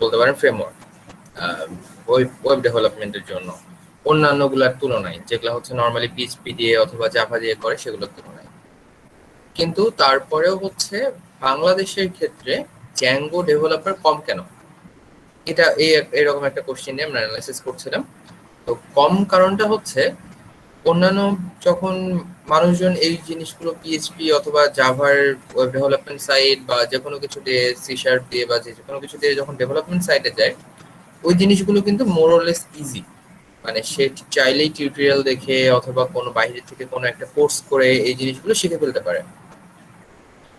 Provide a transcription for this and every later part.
বলতে পারেন framework web ডেভেলপমেন্টের জন্য অন্যান্যগুলোর তুলনায়, যেগুলো হচ্ছে নর্মালি পিএইচপি দিয়ে অথবা জাভা দিয়ে করে সেগুলোর তুলনায়। কিন্তু তারপরেও হচ্ছে বাংলাদেশের ক্ষেত্রে জ্যাঙ্গো ডেভেলপার কম কেন? এটা এরকম একটা কোশ্চেন নিয়ে আমরা অ্যানালাইসিস করছিলাম। তো কম কারণটা হচ্ছে অন্যান্য যখন মানুষজন এই জিনিসগুলো পিএইচপি অথবা জাভার ওয়েব ডেভেলপমেন্ট সাইট বা যে কোনো কিছু দিয়ে সি শার্প দিয়ে বা যে কোনো কিছু দিয়ে যখন ডেভেলপমেন্ট সাইটে যায়, ওই জিনিসগুলো কিন্তু মোরলেস ইজি। মানে সে চাইলেই টিউটোরিয়াল দেখে অথবা কোনো বাইরে থেকে কোনো একটা কোর্স করে এই জিনিসগুলো শিখে ফেলতে পারে।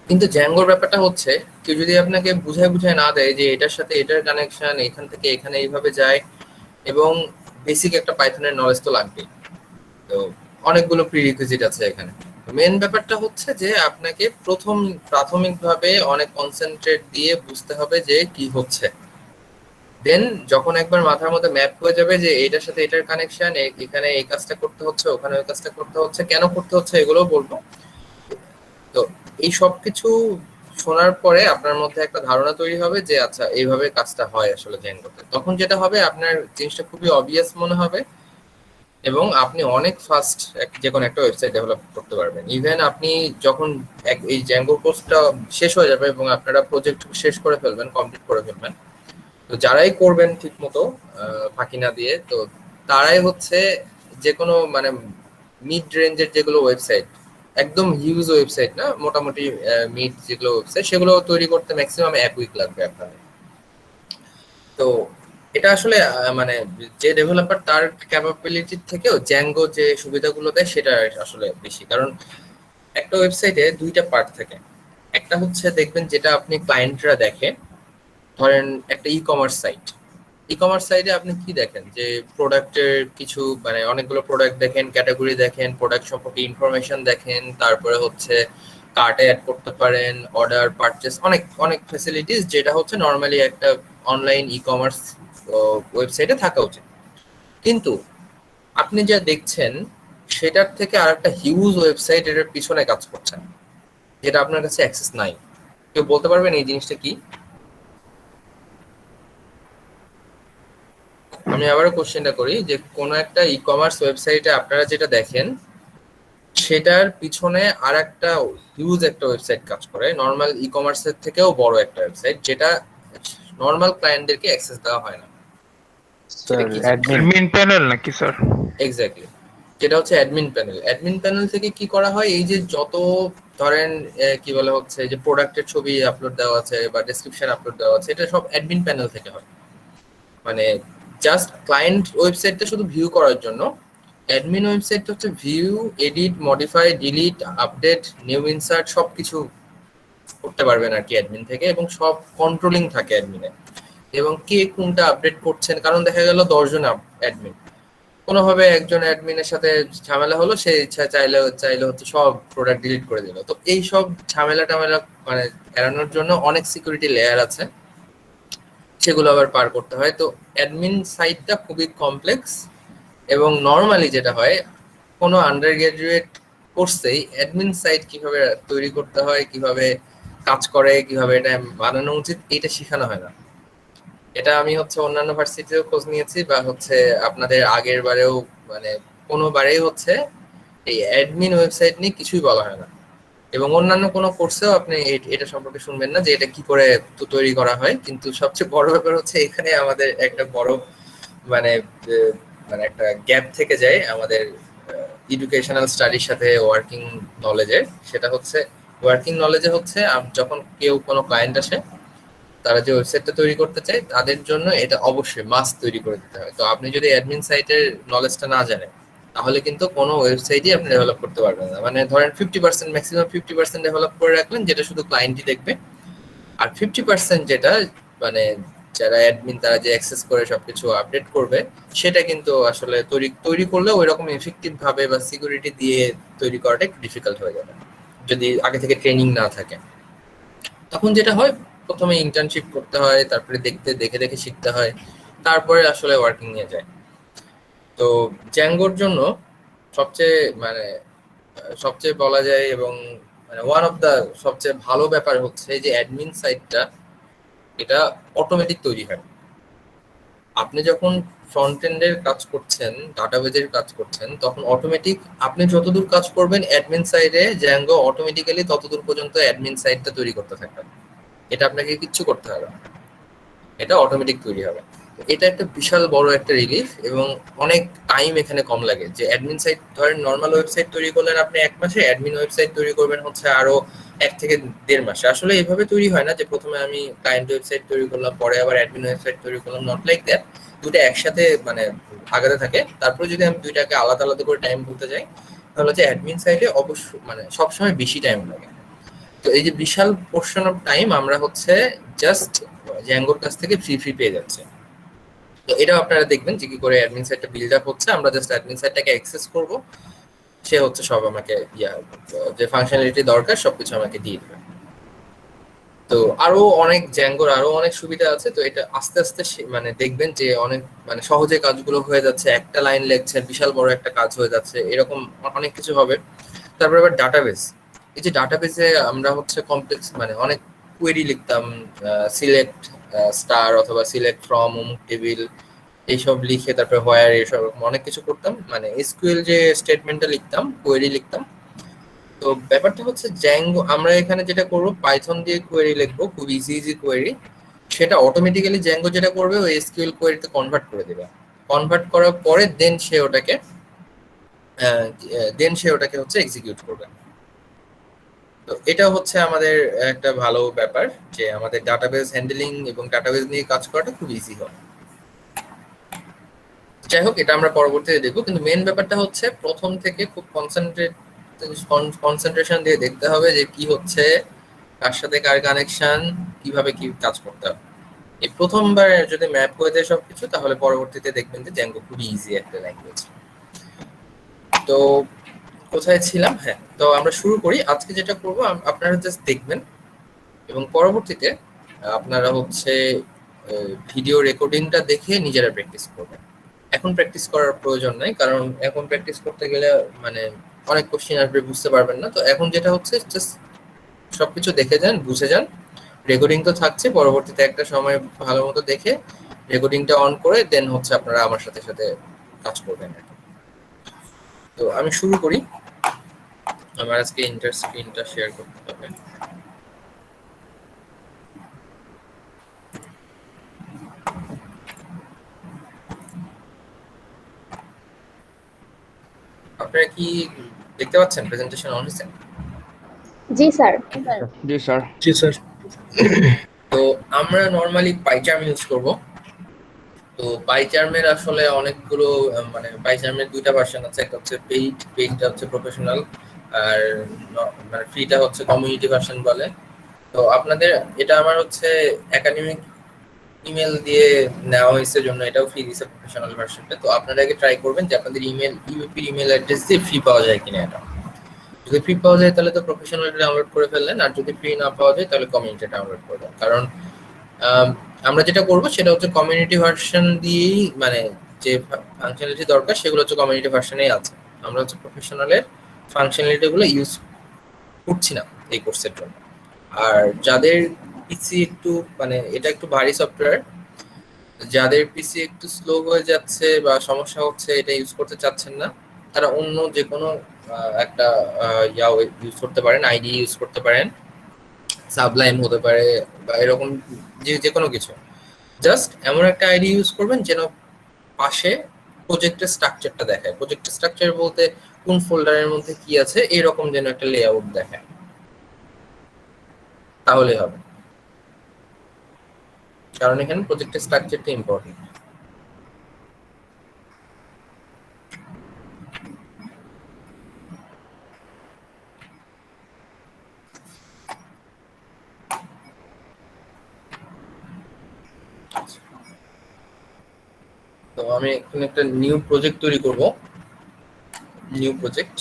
কিন্তু জ্যাঙ্গোর ব্যাপারটা হচ্ছে কেউ যদি আপনাকে বুঝায় বুঝায় না দেয় যে এটার সাথে এটার কানেকশন এখান থেকে এখানে এইভাবে যায়, এবং বেসিক একটা পাইথনের নলেজ তো লাগবেই। তো অনেকগুলো প্রিরিকুইজিট আছে এখানে। মেন ব্যাপারটা হচ্ছে যে আপনাকে প্রাথমিকভাবে অনেক কনসেন্ট্রেট দিয়ে বুঝতে হবে যে কি হচ্ছে। দেন যখন একবার মাথার মধ্যে ম্যাপ হয়ে যাবে যে এটার সাথে এটার কানেকশন, এখানে এই কাজটা করতে হচ্ছে, ওখানে ওই কাজটা করতে হচ্ছে, কেন করতে হচ্ছে এগুলো বলবো। তো এই সব কিছু শোনার পরে আপনার মধ্যে একটা ধারণা তৈরি হবে যে আচ্ছা এইভাবে কাজটা হয় আসলে জেঙ্গোতে। তখন যেটা হবে আপনার জিনিসটা খুবই অবভিয়াস মনে হবে, এবং আপনি অনেক ফাস্ট যে কোনো একটা ওয়েবসাইট ডেভেলপ করতে পারবেন। ইভেন আপনি যখন এই জ্যাঙ্গো কোর্সটা শেষ হয়ে যাবে এবং আপনারা প্রজেক্ট শেষ করে ফেলবেন, কমপ্লিট করে ফেলবেন, তো যারাই করবেন ঠিক মতো ফাঁকি না দিয়ে, তো তারাই হচ্ছে যে কোনো মানে মিড রেঞ্জের যেগুলো ওয়েবসাইট, একদম হিউজ ওয়েবসাইট না, মোটামুটি মিড যেগুলো ওয়েবসাইট সেগুলো তৈরি করতে ম্যাক্সিমাম 1 উইক লাগবে আপনাদের। তো এটা আসলে মানে যে ডেভেলপার তার ক্যাপাবিলিটির থেকেও জ্যাঙ্গো যে সুবিধাগুলো দেয় সেটা আসলে বেশি। কারণ একটা ওয়েবসাইটে দুইটা পার্ট থাকে। একটা হচ্ছে দেখবেন যেটা আপনি ক্লায়েন্টরা দেখে, ধরেন একটা e commerce site. E commerce সাইটে আপনি কি দেখেন যে প্রোডাক্টের কিছু মানে অনেকগুলো প্রোডাক্ট দেখেন, ক্যাটাগরি দেখেন, প্রোডাক্ট সম্পর্কে ইনফরমেশন দেখেন, তারপরে হচ্ছে কার্টে অ্যাড করতে পারেন, অর্ডার পারচেস, অনেক অনেক ফ্যাসিলিটিস যেটা হচ্ছে নর্মালি একটা অনলাইন ই কমার্স ওয়েবসাইটে থাকা উচিত। কিন্তু আপনি যা দেখছেন সেটার থেকে আর একটা হিউজ ওয়েবসাইট এটার পিছনে কাজ করছেন, যেটা আপনার কাছে অ্যাক্সেস নাই। কেউ বলতে পারবেন এই জিনিসটা কি? আমি আবারও কোশ্চেনটা করি যে কোনো একটা ই কমার্স ওয়েবসাইটে আপনারা যেটা দেখেন সেটার পিছনে আর একটা হিউজ একটা ওয়েবসাইট কাজ করে, নর্মাল ই কমার্সের থেকেও বড় একটা ওয়েবসাইট, যেটা নর্মাল ক্লায়েন্টদেরকে অ্যাক্সেস দেওয়া হয় না। সেটা স্যার কি জিনিস? অ্যাডমিন। অ্যাডমিন প্যানেল নাকি স্যার? এক্স্যাক্টলি, যেটা হচ্ছে অ্যাডমিন প্যানেল। অ্যাডমিন প্যানেল থেকে কি করা হয়, এই যে যত ধরেন কি বলে হচ্ছে যে প্রোডাক্টের ছবি আপলোড দেওয়া আছে বা ডেসক্রিপশন আপলোড দেওয়া আছে, এটা সব অ্যাডমিন প্যানেল থেকে হয়। মানে জাস্ট ক্লায়েন্ট ওয়েবসাইটটা শুধু ভিউ করার জন্য। অ্যাডমিন ওয়েবসাইটটা হচ্ছে view, edit, modify, delete, update, new insert সবকিছু করতে পারবেন আর কি অ্যাডমিন থেকে, এবং সব কন্ট্রোলিং থাকে অ্যাডমিনে। এবং কে কোনটা আপডেট করছেন, কারণ দেখা গেল 10 জন অ্যাডমিন, কোনোভাবে একজন অ্যাডমিনের সাথে ঝামেলা হলো, সে ইচ্ছা চাইলে চাইলে হচ্ছে সব প্রোডাক্ট ডিলিট করে দিল। তো এই সব ঝামেলা টামেলা মানে এড়ানোর জন্য অনেক সিকিউরিটি লেয়ার আছে, সেগুলো আবার পার করতে হয়। তো অ্যাডমিন সাইটটা খুবই কমপ্লেক্স, এবং নর্মালি যেটা হয় কোনো আন্ডার গ্রাজুয়েট কোর্সেই অ্যাডমিন সাইট কিভাবে তৈরি করতে হয়, কিভাবে কাজ করে, কিভাবে এটা বানানো উচিত, এটা শেখানো হয় না। এটা আমি হচ্ছে অন্যান্য ভার্সিটিতেও খোঁজ নিয়েছি, বা হচ্ছে আপনাদের আগের বারেও মানে কোনোবারেই হচ্ছে এই অ্যাডমিন ওয়েবসাইট নিয়ে কিছুই বলা হয় না। এবং অন্যান্য কোনো কোর্সেও আপনি এটা সম্পর্কে শুনবেন না যে এটা কি করে তৈরি করা হয়। কিন্তু সবচেয়ে বড় ব্যাপার হচ্ছে এখানে আমাদের একটা বড় মানে মানে একটা গ্যাপ থেকে যায় আমাদের এডুকেশনাল স্টাডির সাথে ওয়ার্কিং নলেজের। সেটা হচ্ছে ওয়ার্কিং নলেজে হচ্ছে যখন কেউ কোনো ক্লায়েন্ট আসে, তারা যে ওয়েবসাইটটা তৈরি করতে চায় তাদের জন্য এটা অবশ্যই মাস্ট তৈরি করে দিতে হয়। তো আপনি যদি অ্যাডমিন সাইটের নলেজটা না জানেন তাহলে কিন্তু কোনো ওয়েবসাইটই আপনি ডেভেলপ করতে পারবেন না। মানে ধরেন 50%, ম্যাক্সিমাম 50% ডেভেলপ করে রাখলেন, যেটা শুধু ক্লায়েন্টই দেখবে। আর 50% যেটা মানে যারা অ্যাডমিন তারা যে অ্যাক্সেস করে সবকিছু আপডেট করবে, সেটা কিন্তু আসলে তৈরি তৈরি করলে ওই রকম এফেক্টিভ ভাবে বা সিকিউরিটি দিয়ে তৈরি করাটা একটু ডিফিকাল্ট হয়ে যাবে যদি আগে থেকে ট্রেনিং না থাকে। তখন যেটা হয় প্রথমে ইন্টার্নশিপ করতে হয়, তারপরে দেখে দেখে শিখতে হয়, তারপরে আসলে ওয়ার্কিং নিয়ে যায়। তো জ্যাঙ্গোর জন্য সবচেয়ে মানে সবচেয়ে বলা যায় এবং মানে ওয়ান অফ দা সবচেয়ে ভালো ব্যাপার হচ্ছে যে অ্যাডমিন সাইটটা এটা অটোমেটিক তৈরি হয়। আপনি যখন ফ্রন্ট এন্ডের কাজ করছেন, ডাটাবেজের কাজ করছেন, তখন অটোমেটিক আপনি যতদূর কাজ করবেন অ্যাডমিন সাইডে জ্যাঙ্গো অটোমেটিক্যালি ততদূর পর্যন্ত অ্যাডমিন সাইডটা তৈরি করতে থাকবে। এটা আপনাকে কিচ্ছু করতে হবে না, এটা অটোমেটিক তৈরি হবে। এটা একটা বিশাল বড় একটা রিলিফ এবং অনেক টাইম এখানে কম লাগে। যে অ্যাডমিন সাইট ধরেন নর্মাল ওয়েবসাইট তৈরি করলেন আপনি 1 মাসে, অ্যাডমিন ওয়েবসাইট তৈরি করবেন হচ্ছে আরো 1 থেকে 1.5 মাসে। আসলে এইভাবে তৈরি হয় না যে প্রথমে আমি ক্লায়েন্ট ওয়েবসাইট তৈরি করলাম পরে আবার অ্যাডমিন ওয়েবসাইট তৈরি করলাম, নট লাইক দ্যাট। দুটো একসাথে মানে আগাতে থাকে। তারপরে যদি আমি দুইটাকে আলাদা আলাদা করে টাইম বলতে যাই তাহলে হচ্ছে অ্যাডমিন সাইটে অবশ্যই মানে সবসময় বেশি টাইম লাগে। তো এই যে বিশাল পোর্শন অফ টাইম আমরা হচ্ছে জাস্ট জ্যাঙ্গোর কাছ থেকে ফ্রি পেয়ে যাচ্ছে। তো এটাও আপনারা দেখবেন যে কি করে অ্যাডমিন সাইটটা বিল্ড আপ হচ্ছে। আমরা জাস্ট অ্যাডমিন সাইটটাকে অ্যাক্সেস করব, সে হচ্ছে সব আমাকে যে ফাংশনালিটি দরকার সবকিছু আমাকে দিয়ে দেবে। তো আরো অনেক জ্যাঙ্গোর আরো অনেক সুবিধা আছে। তো এটা আস্তে আস্তে মানে দেখবেন যে অনেক মানে সহজে কাজগুলো হয়ে যাচ্ছে, একটা লাইন লেখছেন বিশাল বড় একটা কাজ হয়ে যাচ্ছে, এরকম অনেক কিছু হবে। তারপর আবার ডাটাবেস, এই যে ডাটাবেসে আমরা হচ্ছে কমপ্লেক্স মানে অনেক কোয়েরি লিখতাম, সিলেক্ট স্টার অথবা সিলেক্ট ফ্রম অমুক টেবিল এইসব লিখে তারপরে হোয়ার এইসব অনেক কিছু করতাম, মানে এসকিউএল যে স্টেটমেন্টটা লিখতাম, কোয়েরি লিখতাম। তো ব্যাপারটা হচ্ছে জ্যাঙ্গো আমরা এখানে যেটা করবো পাইথন দিয়ে কোয়েরি লিখবো, খুব ইজি কোয়েরি। সেটা অটোমেটিক্যালি জ্যাঙ্গো যেটা করবে ওই এসকিউএল কোয়েরিতে কনভার্ট করে দেবে। কনভার্ট করার পরে দেন সে ওটাকে হচ্ছে এক্সিকিউট করবে। তো এটা হচ্ছে আমাদের একটা ভালো ব্যাপার যে আমাদের ডাটাবেস হ্যান্ডেলিং এবং ডাটাবেস নিয়ে কাজ করাটা খুব ইজি হয়। যাই হোক, এটা আমরা পরবর্তীতে দেখবো, কিন্তু মেন ব্যাপারটা হচ্ছে প্রথম থেকে খুব কনসেন্ট্রেশন দিয়ে দেখতে হবে যে কি হচ্ছে, কার সাথে কার কানেকশন, কিভাবে কি কাজ করতে হবে। এই প্রথমবার যদি ম্যাপ করে দেয় সবকিছু তাহলে পরবর্তীতে দেখবেন যে জ্যাঙ্গো খুবই ইজি একটা ল্যাঙ্গুয়েজ। তো কোথায় ছিলাম? হ্যাঁ, তো আমরা শুরু করি। আজকে যেটা করবো আপনারা জাস্ট দেখবেন এবং পরবর্তীতে আপনারা হচ্ছে ভিডিও রেকর্ডিংটা দেখে নিজেরা প্র্যাকটিস করবেন। এখন প্র্যাকটিস করার প্রয়োজন নাই, কারণ এখন প্র্যাকটিস করতে গেলে মানে অনেক কোশ্চেন আসবে, বুঝতে পারবেন না। তো এখন যেটা হচ্ছে জাস্ট সবকিছু দেখে যান, বুঝে যান। রেকর্ডিং তো থাকছে, পরবর্তীতে একটা সময় ভালো মতো দেখে রেকর্ডিংটা অন করে দেন হচ্ছে আপনারা আমার সাথে সাথে কাজ করবেন। তো আমি শুরু করি। আমার আজকে ইন্টার স্ক্রিনটা শেয়ার করতে হবে। আপনারা কি দেখতে পাচ্ছেন প্রেজেন্টেশন অন হয়েছে? জি স্যার। জি স্যার। জি স্যার। তো আমরা নরমালি পাইচার্ম ইউজ করব। তো পাইচার্মের আসলে অনেকগুলো মানে পাইচার্মের দুইটা ভার্সন আছে, একটা হচ্ছে পেইডটা হচ্ছে প্রফেশনাল, আর মানে ফ্রিটা হচ্ছে কমিউনিটি ভার্সন বলে। তো আপনাদের এটা আমার হচ্ছে একাডেমিক ইমেল দিয়ে নেওয়া হয়েছে জন্য এটাও ফ্রি দিছে প্রফেশনাল ভার্সনটা। তো আপনারা আগে ট্রাই করবেন যে আপনাদের ইউপি ইমেল অ্যাড্রেস দিয়ে ফ্রি পাওয়া যায় কিনা। এটা যদি ফ্রি পাওয়া যায় তাহলে তো প্রফেশনালটা ডাউনলোড করে ফেললেন, আর যদি ফ্রি না পাওয়া যায় তাহলে কমিউনিটি ডাউনলোড করবেন। কারণ আমরা যেটা করব সেটা হচ্ছে কমিউনিটি ভার্সন দিয়েই মানে যে ফাংশনালিটি দরকার সেগুলো হচ্ছে কমিউনিটি ভার্সনেই আছে। আমরা হচ্ছে প্রফেশনালের ফাংশনালিটিগুলো ইউজ করছি না এই কোর্সের জন্য। আর যাদের পিসি একটু মানে এটা একটু ভারী সফটওয়্যার, যাদের পিসি একটু স্লো হয়ে যাচ্ছে বা সমস্যা হচ্ছে, এটা ইউজ করতে চাচ্ছেন না, তারা অন্য যে কোনো একটা ইউজ করতে পারেন, আইডি ইউজ করতে পারেন, সাবলাইম হতে পারে বা এরকম যে কোনো কিছু। জাস্ট এমন একটা আইডি ইউজ করবেন যেন পাশে প্রজেক্টের স্ট্রাকচারটা দেখায়। প্রজেক্টের স্ট্রাকচার বলতে কোন ফোল্ডারের মধ্যে কি আছে এরকম যেন একটা লেআউট দেখায়, তাহলে হবে। কারণ এখানে প্রজেক্টের স্ট্রাকচারটা ইম্পর্টেন্ট। তো আমি এখানে একটা নিউ প্রজেক্ট তৈরি করব। নিউ প্রজেক্ট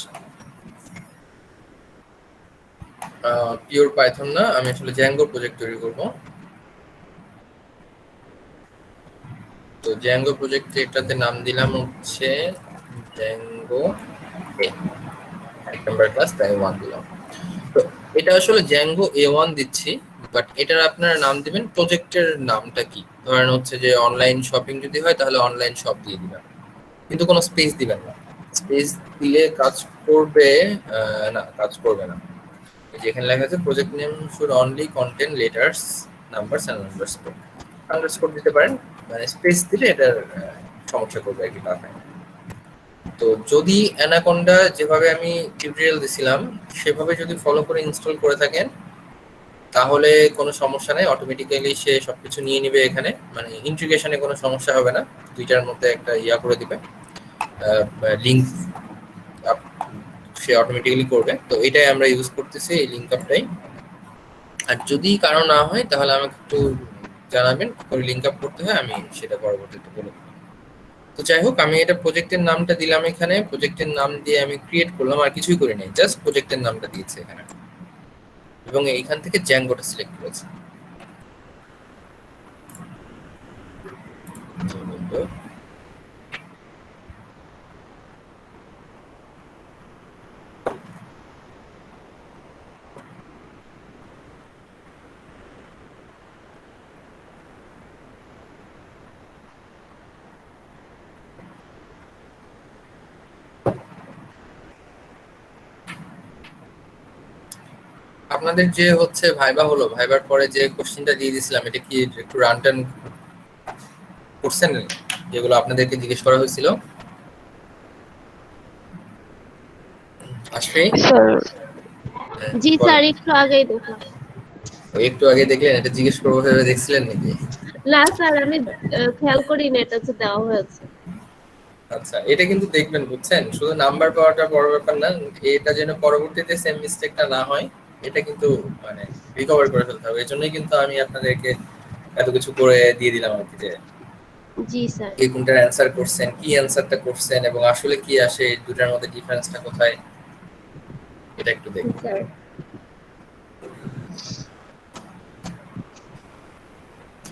পিওর পাইথন না, আমি আসলে জ্যাঙ্গো প্রজেক্ট তৈরি করব। তো জ্যাঙ্গো প্রজেক্ট এটাতে নাম দিলাম হচ্ছে জ্যাঙ্গো এক নাম্বার ক্লাস, তাই 1 দিলাম। তো এটা আসলে জ্যাঙ্গো A1 দিচ্ছি, বাট এটার আপনারা নাম দিবেন প্রজেক্টের নামটা কি। ধরেন হচ্ছে যে অনলাইন শপিং যদি হয় তাহলে অনলাইন শপ দিয়ে দিবেন, কিন্তু কোনো স্পেস দিবেন না। স্পেস দিলে কাজ করবে না, কাজ করবে না। যেখানে লেখা আছে project name should only contain letters numbers and underscore, underscore দিতে পারেন, মানে স্পেস দিলে এটার সমস্যা করবে আর কি টাকায়। তো যদি অ্যানাকোন্ডা যেভাবে আমি টিউটোরিয়াল দিছিলাম সেভাবে যদি ফলো করে ইনস্টল করে থাকেন তাহলে কোনো সমস্যা নেই, অটোমেটিক্যালি সে সবকিছু নিয়ে নিবে এখানে, মানে ইন্টিগ্রেশনে কোনো সমস্যা হবে না, দুইটার মধ্যে একটা ইয়া করে দিবে, লিংক সে অটোমেটিক্যালি করবে। তো এটাই আমরা ইউজ করতেছি, এই লিংক আপটাই। আর যদি কারো না হয় তাহলে আমাকে একটু জানাবেন করে লিংক আপ করতে হয়, আমি সেটা পরবর্তীতে বলে দেব। তো যাই হোক, আমি এটা প্রজেক্টের নামটা দিলাম, এখানে প্রজেক্টের নাম দিয়ে আমি ক্রিয়েট করলাম, আর কিছুই করি নাই, জাস্ট প্রজেক্টের নামটা দিয়েছি এখানে এবং এইখান থেকে জ্যাঙ্গোটা সিলেক্ট করেছি। আপনাদের যে হচ্ছে ভাইবা হলো, ভাইবার পরে যে কোশ্চেনটা দিয়ে দিয়েছিলাম এটা কি একটু রান টান করছেন, যেগুলো আপনাদেরকে জিজ্ঞেস করা হয়েছিল? আসলে স্যার জি বলেন। স্যার, একটু আগেই দেখলাম। একটু আগে দেখলেন, এটা জিজ্ঞেস করবো ভেবে দেখছিলেন নাকি? না স্যার, আমি খেয়াল করিনি এটা যে দেওয়া হয়েছে। আচ্ছা, এটা কিন্তু দেখবেন, বুঝছেন, শুধু নাম্বার পাওয়াটা বড় ব্যাপার না, এটা যেন পরবর্তীতে সেম মিস্টেকটা না হয় এটা কিন্তু মানে রিকভার করে ফেলতে হবে। এই জন্যই কিন্তু আমি আপনাদেরকে এত কিছু করে দিয়ে দিলাম আর কি, যে জি স্যার। কে কোনটার অ্যান্সার করছেন, কি অ্যান্সারটা করছেন এবং আসলে কি আসে, এই দুটার মধ্যে ডিফারেন্সটা কোথায়, এটা একটু জি দেখুন। স্যার।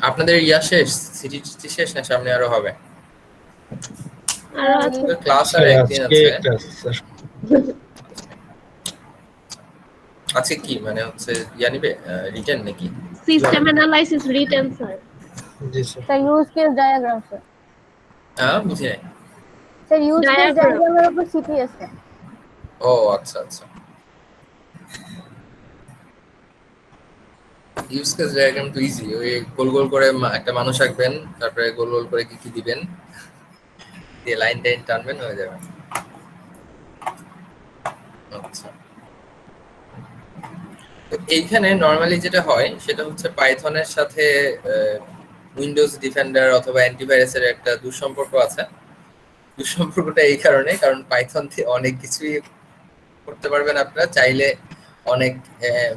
আপনাদের ইয়া শেষ, সিটি শেষ না সামনে আরো হবে? আরো আছে। ক্লাস আর একদিন আজকে আছে। একটা আছে স্যার। আছে কি মানে হচ্ছে ইয়া নিবে রিটেন নাকি? System analysis written sir. জি sir. Sir use case diagram sir. হ্যাঁ, বুঝি নাই। Sir use case Diagram. ডায়াগ্রামের উপর সিপিএস স্যার। ও আচ্ছা আচ্ছা, ইউজ কেস ডায়াগ্রাম তো ইজি, ওই গোল গোল করে একটা মানুষ আঁকবেন, তারপরে গোল গোল করে কি কি দিবেন, দিয়ে লাইন টাইন টানবেন, হয়ে যাবে। আচ্ছা, তো এইখানে নরমালি যেটা হয় সেটা হচ্ছে পাইথনের সাথে উইন্ডোজ ডিফেন্ডার অথবা অ্যান্টিভাইরাসের একটা দুঃসম্পর্ক আছে। দুঃসম্পর্কটা এই কারণে, কারণ পাইথন দিয়ে অনেক কিছুই করতে পারবেন আপনারা চাইলে, অনেক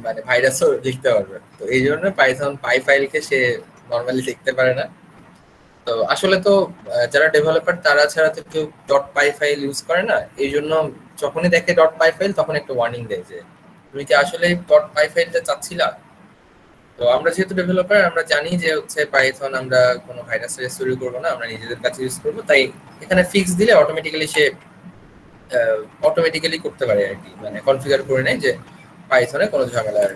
মানে ভাইরাসও লিখতে পারবেন। তো এই জন্য পাইথন পাই ফাইলকে সে নরমালি লিখতে পারে না। তো আসলে তো যারা ডেভেলপার তারা ছাড়া তো কেউ ডট পাই ফাইল ইউজ করে না, এই জন্য যখনই দেখে ডট পাই ফাইল তখন একটা ওয়ার্নিং দেয় যে তুমি কি আসলে ডট পাই ফাইলটা চাচ্ছিলা। তো আমরা যেহেতু ডেভেলপার আমরা জানি যে হচ্ছে পাইথন আমরা কোনো ভাইরাস তৈরি করবো না, আমরা নিজেদের কাছে ইউজ করবো, তাই এখানে ফিক্স দিলে অটোমেটিক্যালি সে অটোমেটিক্যালি করতে পারে আর কি, মানে কনফিগার করে নেয় যে পাইথনে কোনো ঝামেলা আর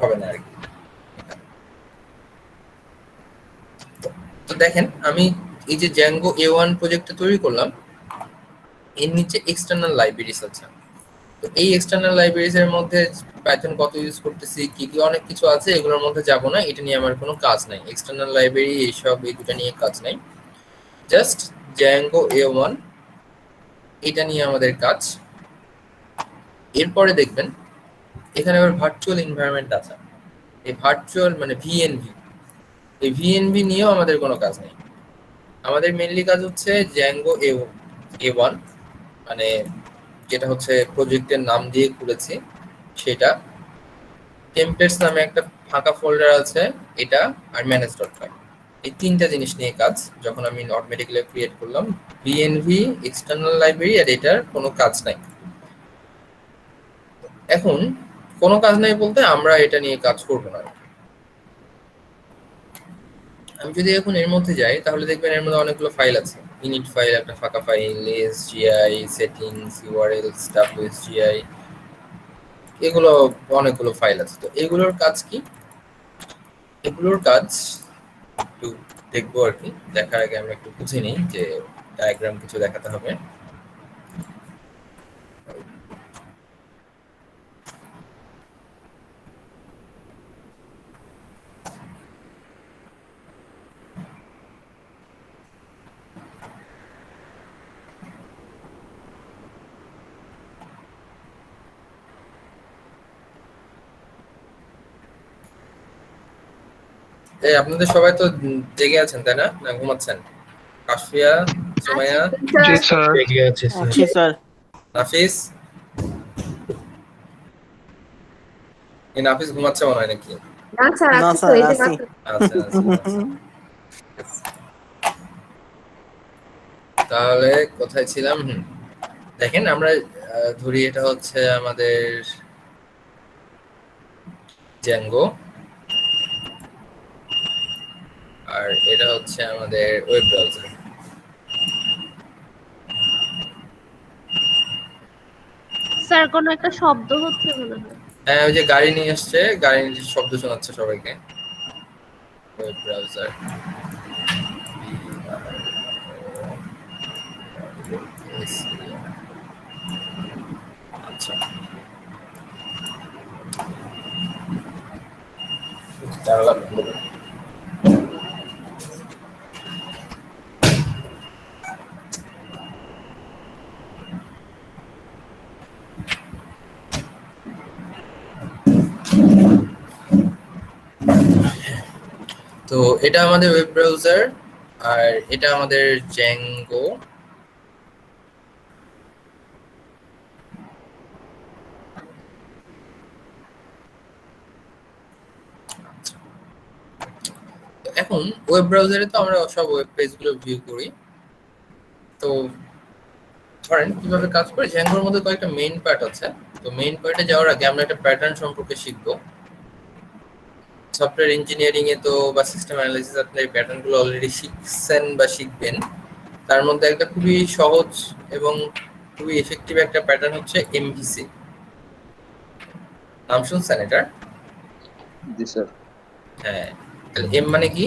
হবে না আর কি। তো দেখেন, আমি এই যে জ্যাঙ্গো A1 প্রজেক্টটা তৈরি করলাম, এর নিচে এক্সটার্নাল লাইব্রেরিজ আছে। তো এই এক্সটার্নাল লাইব্রেরিজ এর মধ্যে পাইথন কত ইউজ করতেছি, কি কি অনেক কিছু আছে, এগুলোর মধ্যে যাব না, এটা নিয়ে আমার কোনো কাজ নাই। এক্সটার্নাল লাইব্রেরি এইসব এই দুটো নিয়ে কাজ নাই, জাস্ট জ্যাঙ্গো A1 এটা নিয়ে আমাদের কাজ। এরপরে দেখবেন এখানে আবার ভার্চুয়াল এনভায়রনমেন্ট আছে, এই ভার্চুয়াল মানে ভিএনভি, এই ভিএনভি নিয়েও আমাদের কোনো কাজ নেই। আমাদের মেইনলি কাজ হচ্ছে জ্যাঙ্গো A1, মানে যেটা হচ্ছে প্রজেক্টের নাম দিয়ে খুলেছি সেটা, টেমপ্লেটস নামে একটা ফাঁকা ফোল্ডার আছে এটা, আর ম্যানেজ.পাই, এই তিনটা জিনিস নিয়ে কাজ। যখন আমি অটোমেটিক্যালি ক্রিয়েট করলাম ভিএনভি, এক্সটার্নাল লাইব্রেরি, আর এটার কোনো কাজ নাই। এখন কোনো কাজ নাই বলতে আমরা এটা নিয়ে কাজ করব না। আমি যদি এখন এর মধ্যে যাই তাহলে দেখবেন এর মধ্যে অনেকগুলো ফাইল আছে, ইনিট ফাইল একটা ফাঁকা ফাইল, এসজিআই, সেটিংস, ইউআরএল, স্টাফ এসজিআই, এগুলো অনেকগুলো ফাইল আছে। তো এগুলোর কাজ কি? এগুলোর কাজ একটু দেখবো আর কি। দেখার আগে আমরা একটু বুঝে নিই যে ডায়াগ্রাম কিছু দেখাতে হবে। এই আপনাদের সবাই তো জেগে আছেন তাই না, না ঘুমাচ্ছেন? কাশফিয়া, সুমাইয়া, জি আচ্ছা স্যার। জেগে আছে স্যার। আছি স্যার। নাফিস? এই নাফিস ঘুমাচ্ছে মনে হয় নাকি? না স্যার না আছি তো, স্যার এই যে আছি। আচ্ছা আচ্ছা আচ্ছা। তাহলে কোথায় ছিলাম? দেখেন আমরা ধরি এটা হচ্ছে আমাদের জ্যাঙ্গো, আর এটা হচ্ছে আমাদের ওয়েব ব্রাউজার। স্যার কোন একটা শব্দ হচ্ছে মনে হয়। হ্যাঁ, ওই যে গাড়ি নিয়ে আসছে, গাড়ির শব্দ শোনাচ্ছে সবাইকে। ওয়েব ব্রাউজার, আচ্ছা জানালা বন্ধ করো। তো এটা আমাদের ওয়েব ব্রাউজার, আর এটা আমাদের জ্যাঙ্গো। এখন ওয়েব ব্রাউজারে তো আমরা সব ওয়েব পেজগুলো ভিউ করি। তো ধরেন কিভাবে কাজ করে, জ্যাঙ্গোর মধ্যে কয়েকটা মেইন পার্ট আছে। তো মেইন পার্টে যাওয়ার আগে আমরা একটা প্যাটার্ন সম্পর্কে শিখবো। সফটওয়্যার ইঞ্জিনিয়ারিং এ তো বা সিস্টেম অ্যানালাইসিস আপনি এই প্যাটার্নগুলো অলরেডি শিখছেন বা শিখবেন। তার মধ্যে একটা খুবই সহজ এবং খুবই এফেক্টিভ একটা প্যাটার্ন হচ্ছে এমভিসি। নাম শুনছেন এটার? জি স্যার। হ্যাঁ, তাহলে এম মানে কি?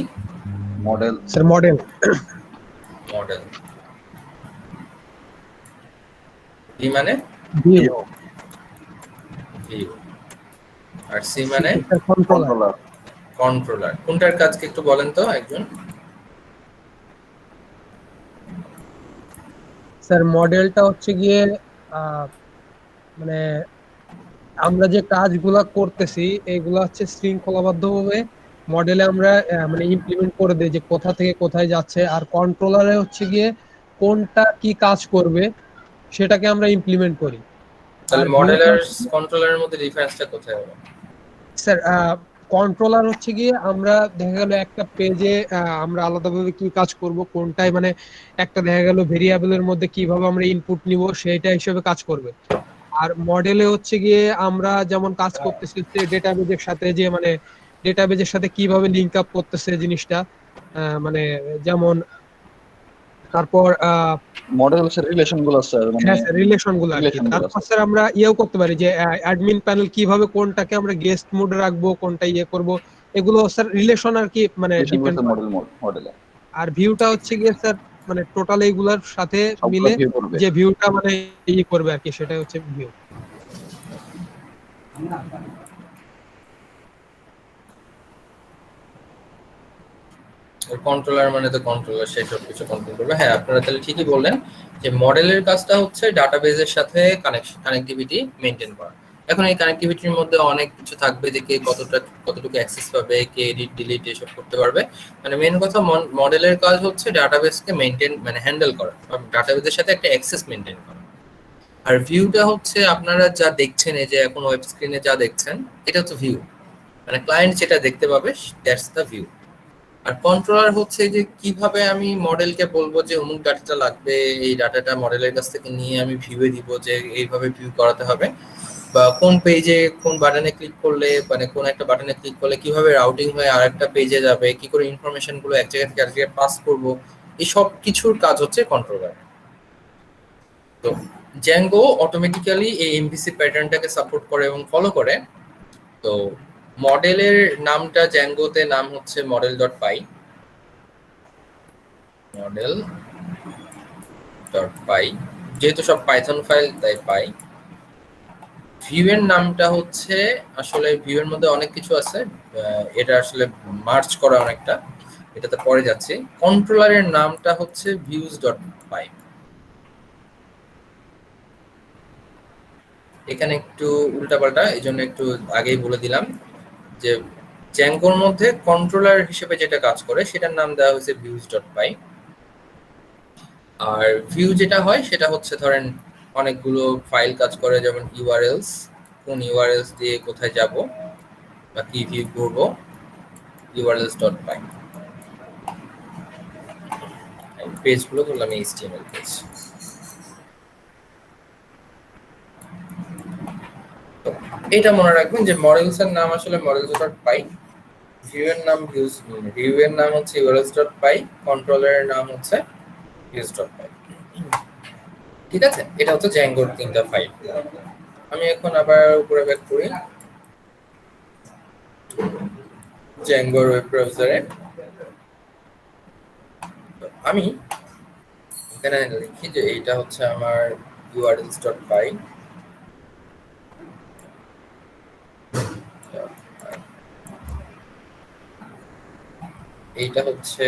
Model sir model. Model. V মানে ভিউ। ভিউ। আর সি মানে কন্ট্রোলার। কন্ট্রোলার। কোনটার কাজ কি একটু বলেন তো একজন? স্যার মডেলটা হচ্ছে গিয়ে মানে আমরা যে কাজগুলা করতেছি এগুলা হচ্ছে শৃঙ্খলাবদ্ধভাবে মডেলে আমরা মানে ইমপ্লিমেন্ট করে দেই যে কোথা থেকে কোথায় যাচ্ছে, আর কন্ট্রোলারে হচ্ছে গিয়ে কোনটা কি কাজ করবে সেটাকে আমরা ইমপ্লিমেন্ট করি। তাহলে আর মডেল আর কন্ট্রোলারের মধ্যে ডিফারেন্সটা কোথায় হবে? স্যার কন্ট্রোলার হচ্ছে গিয়ে আমরা দেখা গেল একটা পেজে আমরা আলাদাভাবে কি কাজ করব, কোনটায় মানে একটা দেখা গেল ভেরিয়েবলের মধ্যে কিভাবে আমরা ইনপুট নিব সেটা হিসেবে কাজ করবে। আর মডেলে হচ্ছে গিয়ে আমরা যেমন কাজ করতেছি ডেটাবেজের সাথে, যে মানে ডেটাবেজের সাথে কিভাবে লিংক আপ করতেছে জিনিসটা, মানে যেমন তারপর মডেল স্যার রিলেশন গুলো স্যার, মানে হ্যাঁ স্যার রিলেশন গুলো আর কি। relation গুলো তারপর আছে। স্যার আমরা ইয়েও করতে পারি যে অ্যাডমিন প্যানেল কিভাবে কোনটাকে আমরা গেস্ট মোডে রাখবো, কোনটা ইয়ে করব, এগুলো স্যার রিলেশন আর কি মানে রিলেশন গুলো ডিপেন্ড স্যার করে। মডেলে আর ভিউটা হচ্ছে গিয়ে স্যার মানে টোটাল এইগুলার সাথে সবগুলো মিলে ভিউ করবে। যে ভিউটা মানে ইয়ে করবে আর কি, সেটাই হচ্ছে ভিউ। কন্ট্রোলার মানে তো কন্ট্রোলার সেই সব কিছু কন্ট্রোল করবে। হ্যাঁ, আপনারা তাহলে ঠিকই বললেন যে মডেলের কাজটা হচ্ছে ডাটাবেজের সাথে কানেক্টিভিটি মেনটেন করা। এখন এই কানেক্টিভিটির মধ্যে অনেক কিছু থাকবে, যে কে কতটুকু অ্যাক্সেস পাবে, কে এডিট ডিলিট এসব করতে পারবে। মানে মেন কথা মডেলের কাজ হচ্ছে ডাটাবেসকে মেনটেন মানে হ্যান্ডেল করা, ডাটাবেসের সাথে একটা অ্যাক্সেস মেনটেন করা। আর ভিউটা হচ্ছে আপনারা যা দেখছেন, এই যে এখন ওয়েব স্ক্রিনে যা দেখছেন এটা হচ্ছে ভিউ, মানে ক্লায়েন্ট যেটা দেখতে পাবে দ্যাটস দ্য ভিউ। আর কন্ট্রোলার হচ্ছে যে কিভাবে আমি মডেলকে বলবো যে অমুক ডাটাটা লাগবে, এই ডাটাটা মডেলের কাছ থেকে নিয়ে আমি ভিউয়ে দিব যে এইভাবে ভিউ করাতে হবে, বা কোন পেজে কোন বাটনে ক্লিক করলে মানে কোন একটা বাটনে ক্লিক করলে কিভাবে রাউটিং হয়ে আরেকটা পেজে যাবে, কি করে ইনফরমেশন গুলো এক জায়গা থেকে আরেক জায়গায় পাস করবো, এই সব কিছুর কাজ হচ্ছে কন্ট্রোলার। তো জ্যাঙ্গো অটোমেটিক্যালি এই এমভিসি প্যাটার্নটাকে সাপোর্ট করে এবং ফলো করে। তো মডেলের নামটা জ্যাঙ্গোতে নাম হচ্ছে মডেল ডট পাই, মডেল ডট পাই, যেহেতু সব পাইথন ফাইল তাই পাই। ভিউ এর নামটা হচ্ছে, আসলে ভিউ এর মধ্যে অনেক কিছু আছে, এটা আসলে মার্চ করা অনেকটা, এটাতে পরে যাচ্ছে। কন্ট্রোলারের নামটা হচ্ছে ভিউজ ডট পাই। এখানে একটু উল্টাপাল্টা, এই জন্য একটু আগেই বলে দিলাম যে জ্যাঙ্গোর মধ্যে কন্ট্রোলার হিসেবে যেটা কাজ করে সেটার নাম দেওয়া হয়েছে ভিউজ ডট পাই। আর ভিউ যেটা হয় সেটা হচ্ছে ধরেন অনেকগুলো ফাইল কাজ করে, যেমন ইউআরএলস, কোন ইউআরএলস দিয়ে কোথায় যাব বা কি ভিউ করব, ইউআরএলস ডট পাই। পেজগুলো ধরলাম এইচটিএমএল পেজ। এটা মনে রাখবেন যে মডেলস এর নাম আসলে মডেলস ডট পাই, ভিউ এর নাম ভিউ এর নাম হচ্ছে ইউআরএলস ডট পাই, কন্ট্রোলারের নাম হচ্ছে ভিউজ ডট পাই। ঠিক আছে, এটা হচ্ছে জ্যাঙ্গোর তিনটা ফাইল। আমি এখন আবার উপরে ব্যাক করি জ্যাঙ্গোর ওয়েব ব্রাউজারে। আমি এখানে লিখি যে এইটা হচ্ছে আমার urls ডট পাই, এইটা হচ্ছে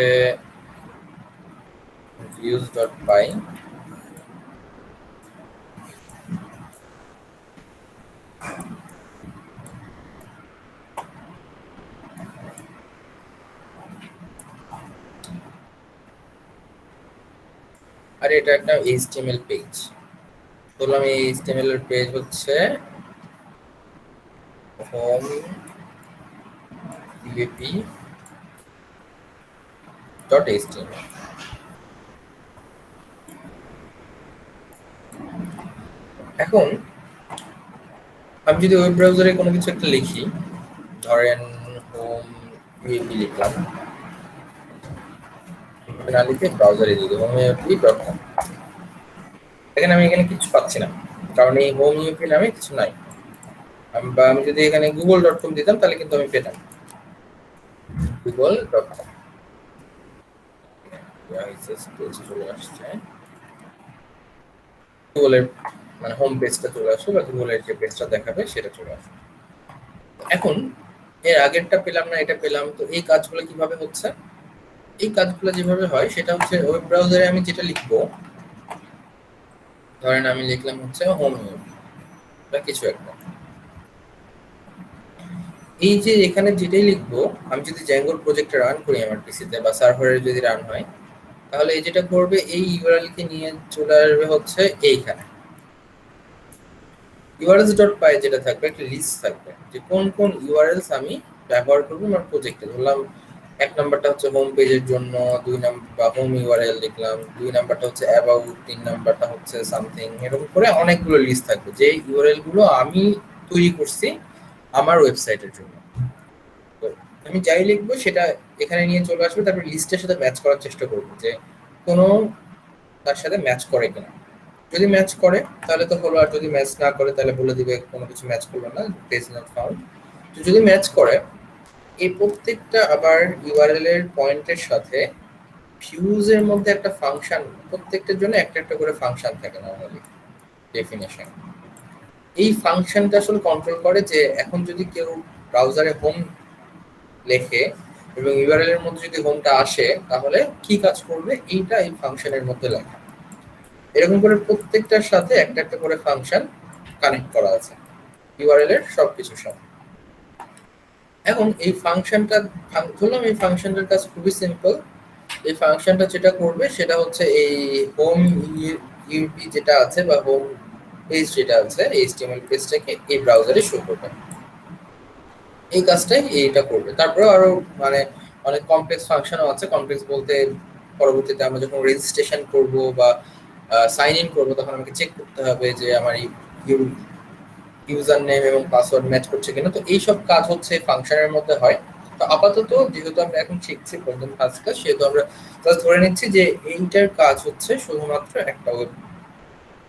views ডট পাই, আর এটা একটা এইচটিএমএল পেজ। বললাম এই এইচটিএমএল এর পেজ হচ্ছে হোম ইউপি ডট এইচটিএমএল। এখন আমি যদি ওয়েব ব্রাউজারে কোনো কিছু একটা লিখি, ধরেন হোম ইউপি লিখলাম, না লিখে ব্রাউজারে দিয়ে দেবো হোম ইউপি ডট কম। এখানে আমি এখানে কিছু পাচ্ছি না, কারণ এই হোম ইউপি নামে কিছু নাই। বা আমি যদি এখানে গুগল ডট কম দিতাম তাহলে কিন্তু আমি পেতাম গুগল ডট কম। চলে আসছে গুগলের মানে হোম পেজটা চলে আসবে, বা গুগলের যে পেজটা দেখাবে সেটা চলে আসবে। এখন এর আগেরটা পেলাম না, এটা পেলাম। তো এই কাজগুলো কিভাবে হচ্ছে? এই কাজগুলো যেভাবে হয় সেটা হচ্ছে ওয়েব ব্রাউজারে আমি যেটা লিখবো, ধরেন আমি লিখলাম হচ্ছে হোম বা কিছু একটা, এই যে এখানে যেটাই লিখবো, আমি যদি জ্যাঙ্গোর প্রজেক্টটা রান করি আমার পিসিতে বা সার্ভারে যদি রান হয়, তাহলে এই যেটা করবে এই ইউআরএল কে নিয়ে চলে আসবে হচ্ছে এইখানে urls.py, যেটা থাকবে একটা লিস্ট থাকবে যে কোন কোন ইউআরএলস আমি ব্যবহার করব আমার প্রজেক্টে। ধরলাম এক নাম্বারটা হচ্ছে হোম পেজের জন্য, দুই নাম্বার বা হোম ইউআরএল লিখলাম, দুই নাম্বারটা হচ্ছে অ্যাবাউট, তিন নাম্বারটা হচ্ছে সামথিং, এরকম করে অনেকগুলো লিস্ট থাকবে যে ইউআরএল গুলো আমি তৈরি করছি আমার ওয়েবসাইটের জন্য। তো আমি যাই লিখবো সেটা এখানে নিয়ে চলে আসবে, তারপর লিস্টের সাথে ম্যাচ করার চেষ্টা করবো যে কোনো তার সাথে ম্যাচ করে কিনা। যদি ম্যাচ করে তাহলে তো হলো, আর যদি ম্যাচ না করে তাহলে বলে দিবে কোনো কিছু ম্যাচ করলো না, পেজ নট ফাউন্ড। তো যদি ম্যাচ করে, এই প্রত্যেকটা আবার ইউআরএল এর পয়েন্টের সাথে ভিউজ এর মধ্যে একটা ফাংশন, প্রত্যেকটার জন্য একটা একটা করে ফাংশন থাকে নরমালি ডেফিনেশন। এই ফাংশনটা আসলে কন্ট্রোল করে যে এখন যদি কেউ ব্রাউজারে হোম লেখে এবং ইউআরএল এর মধ্যে যদি হোমটা আসে তাহলে কি কাজ করবে, এইটা এই ফাংশনের মধ্যে লেখা। এরকম করে প্রত্যেকটার সাথে একটা একটা করে ফাংশন কানেক্ট করা আছে ইউআরএল এর সবকিছুর সাথে। এখন এই ফাংশনটা ধরলাম, এই ফাংশনটার কাজ খুবই সিম্পল। এই ফাংশনটা যেটা করবে সেটা হচ্ছে এই হোম ইউপি যেটা আছে বা হোম পেজ যেটা আছে এইচটিএমএল পেজটাকে এই ব্রাউজারে শো করবে, এই কাজটাই এইটা করবে। তারপরে আরো মানে অনেক কমপ্লেক্স ফাংশনও আছে। কমপ্লেক্স বলতে পরবর্তীতে আমরা যখন রেজিস্ট্রেশন করব বা সাইন ইন করবো তখন আমাকে চেক করতে হবে যে আমার ইউজার নেম এবং পাসওয়ার্ড ম্যাচ করছে কিনা। তো এইসব কাজ হচ্ছে ফাংশনের মধ্যে হয়। তো আপাতত যেহেতু আমরা এখন শিখছি প্রথম কাজটা, সেহেতু আমরা জাস্ট ধরে নিচ্ছি যে এইটার কাজ হচ্ছে শুধুমাত্র একটা ওয়েব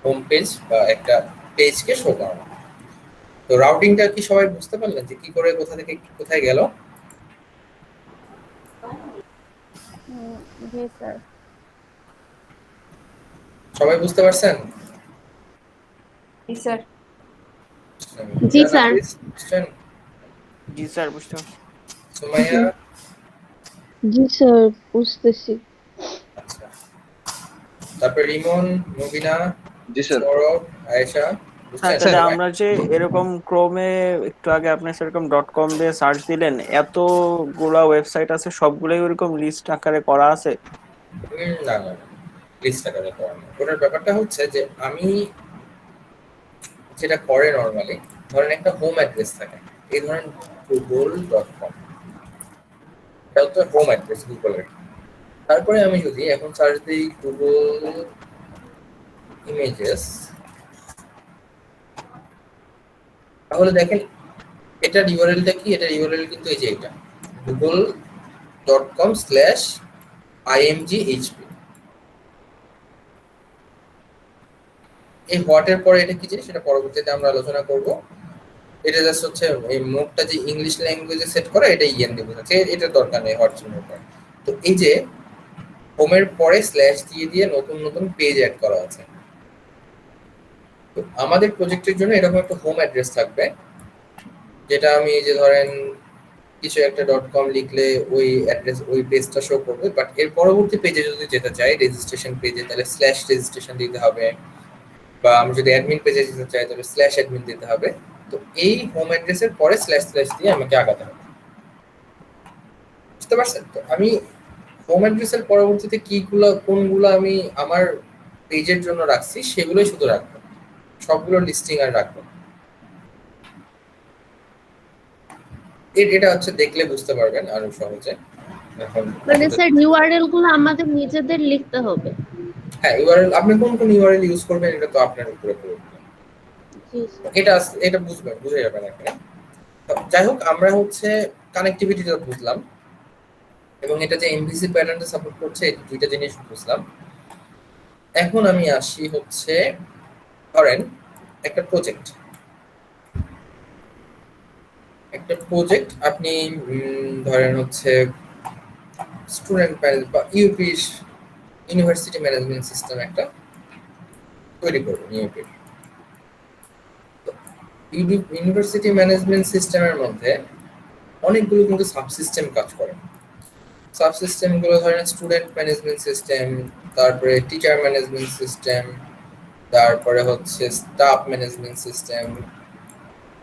হোম পেজ বা একটা পেজকে শো করানো। তো রাউটিংটা কি সবাই বুঝতে পারলেন যে কি করে কোথা থেকে কোথায় গেল? জি স্যার। সবাই বুঝতে পারছেন? জি স্যার। জি স্যার। বুঝছেন? জি স্যার, বুঝতে পারছি। সুমাইয়া? জি স্যার, বুঝতেছি। আচ্ছা, তারপর রিমন, মুবিনা, জি স্যার। সৌরভ, আয়েশা, স্যার বুঝছেন তাহলে সবাই? আমরা যে এরকম ক্রোমে একটু আগে আপনি সেরকম .com দিয়ে সার্চ দিলেন, এতগুলা ওয়েবসাইট আছে, সবগুলোই ওরকম লিস্ট আকারে করা আছে? না না না, প্লিজ টাকাটা করেন না। ওটার ব্যাপারটা হচ্ছে যে আমি যেটা করে নর্মালি, ধরেন একটা হোম অ্যাড্রেস থাকে, এই ধরেন google.com, এটা হচ্ছে হোম অ্যাড্রেস গুগলের। তারপরে আমি যদি এখন সার্চ দিই গুগল ইমেজেস, তাহলে দেখেন এটার ইউআরএলটা কি, এটার ইউআরএল কিন্তু এই যে এটা google.com/imghp। এই হোয়াটের পরে এটা কি জিনিস সেটা পরবর্তীতে আমরা আলোচনা করব। এটা জাস্ট হচ্ছে এই মোডটা যে ইংলিশ ল্যাঙ্গুয়েজে সেট করা, এটা ইএন দিয়ে বোঝাচ্ছে, এটা দরকার নেই হোয়াট চিহ্নের পর। তো এই যে হোমের পরে স্ল্যাশ দিয়ে দিয়ে নতুন নতুন পেজ অ্যাড করা আছে। তো আমাদের প্রজেক্টের জন্য এরকম একটা হোম অ্যাড্রেস থাকবে, যেটা আমি এই যে ধরেন কিছু একটা .com লিখলে ওই অ্যাড্রেস ওই পেজটা শো করবে। বাট এর পরবর্তী পেজে যদি যেতে চাই রেজিস্ট্রেশন পেজে, তাহলে স্ল্যাশ রেজিস্ট্রেশন দিতে হবে, বা আমি যদি অ্যাডমিন পেজে যেতে চাই তাহলে স্ল্যাশ অ্যাডমিন দিতে হবে। তো এই হোম অ্যাড্রেসের পরে স্ল্যাশ স্ল্যাশ দিয়ে আমাকে আগাতে হবে, বুঝতে পারছেন? তো আমি হোম অ্যাড্রেসের পরবর্তীতে কোনগুলো আমি আমার পেজের জন্য রাখছি সেগুলোই শুধু রাখবো, সবগুলো লিস্টিং আর রাখবো। এটা হচ্ছে দেখলে বুঝতে পারবেন আরো সহজে। এখন মানে স্যার ইউআরএল গুলো আমাদের নিজেদের লিখতে হবে? হ্যাঁ, ইউআরএল আপনি কোন কোন ইউআরএল ইউজ করবেন এটা তো আপনার উপরে পড়বে। জি স্যার। এটা বুঝে যাবেন এখানে। যাই হোক, আমরা হচ্ছে কানেক্টিভিটিটা বুঝলাম এবং এটা যে এমভিসি প্যাটার্নটা সাপোর্ট করছে, এই দুইটা জিনিস বুঝলাম। এখন আমি আসি হচ্ছে ধরেন একটা প্রজেক্ট আপনি ধরেন হচ্ছে স্টুডেন্ট বা ইউপি ইউনিভার্সিটি ম্যানেজমেন্ট সিস্টেম একটা তৈরি করবেন। ইউনিভার্সিটি ম্যানেজমেন্ট সিস্টেমের মধ্যে অনেকগুলো কিন্তু সাবসিস্টেম কাজ করে। সাবসিস্টেম গুলো ধরেন স্টুডেন্ট ম্যানেজমেন্ট সিস্টেম, তারপরে টিচার ম্যানেজমেন্ট সিস্টেম, তারপরে হচ্ছে স্টাফ ম্যানেজমেন্ট সিস্টেম,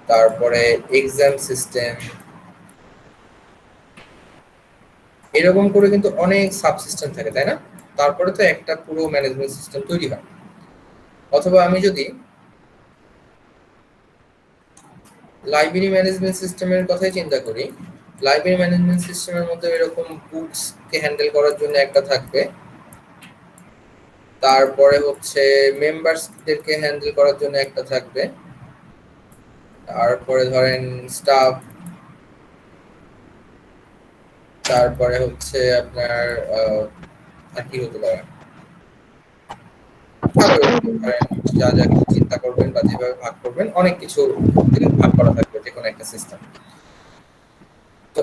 তারপরে এক্সাম সিস্টেম, এরকম করে কিন্তু অনেক সাবসিস্টেম থাকে, তাই না? তারপরে তো একটা পুরো ম্যানেজমেন্ট সিস্টেম তৈরি হয়। অথবা আমি যদি লাইব্রেরি ম্যানেজমেন্ট সিস্টেমের কথাই চিন্তা করি, লাইব্রেরি ম্যানেজমেন্ট সিস্টেমের মধ্যে এরকম বুকস কে হ্যান্ডেল করার জন্য একটা থাকবে, তারপরে হচ্ছে মেম্বারসদেরকে হ্যান্ডেল করার জন্য একটা থাকবে, তারপরে ধরেন স্টাফ, তারপরে হচ্ছে আপনার আর কি হতে পারে, যা যা কিছু চিন্তা করবেন বা যেভাবে ভাগ করবেন অনেক কিছু ভাগ করা থাকবে যে কোনো একটা সিস্টেম। তো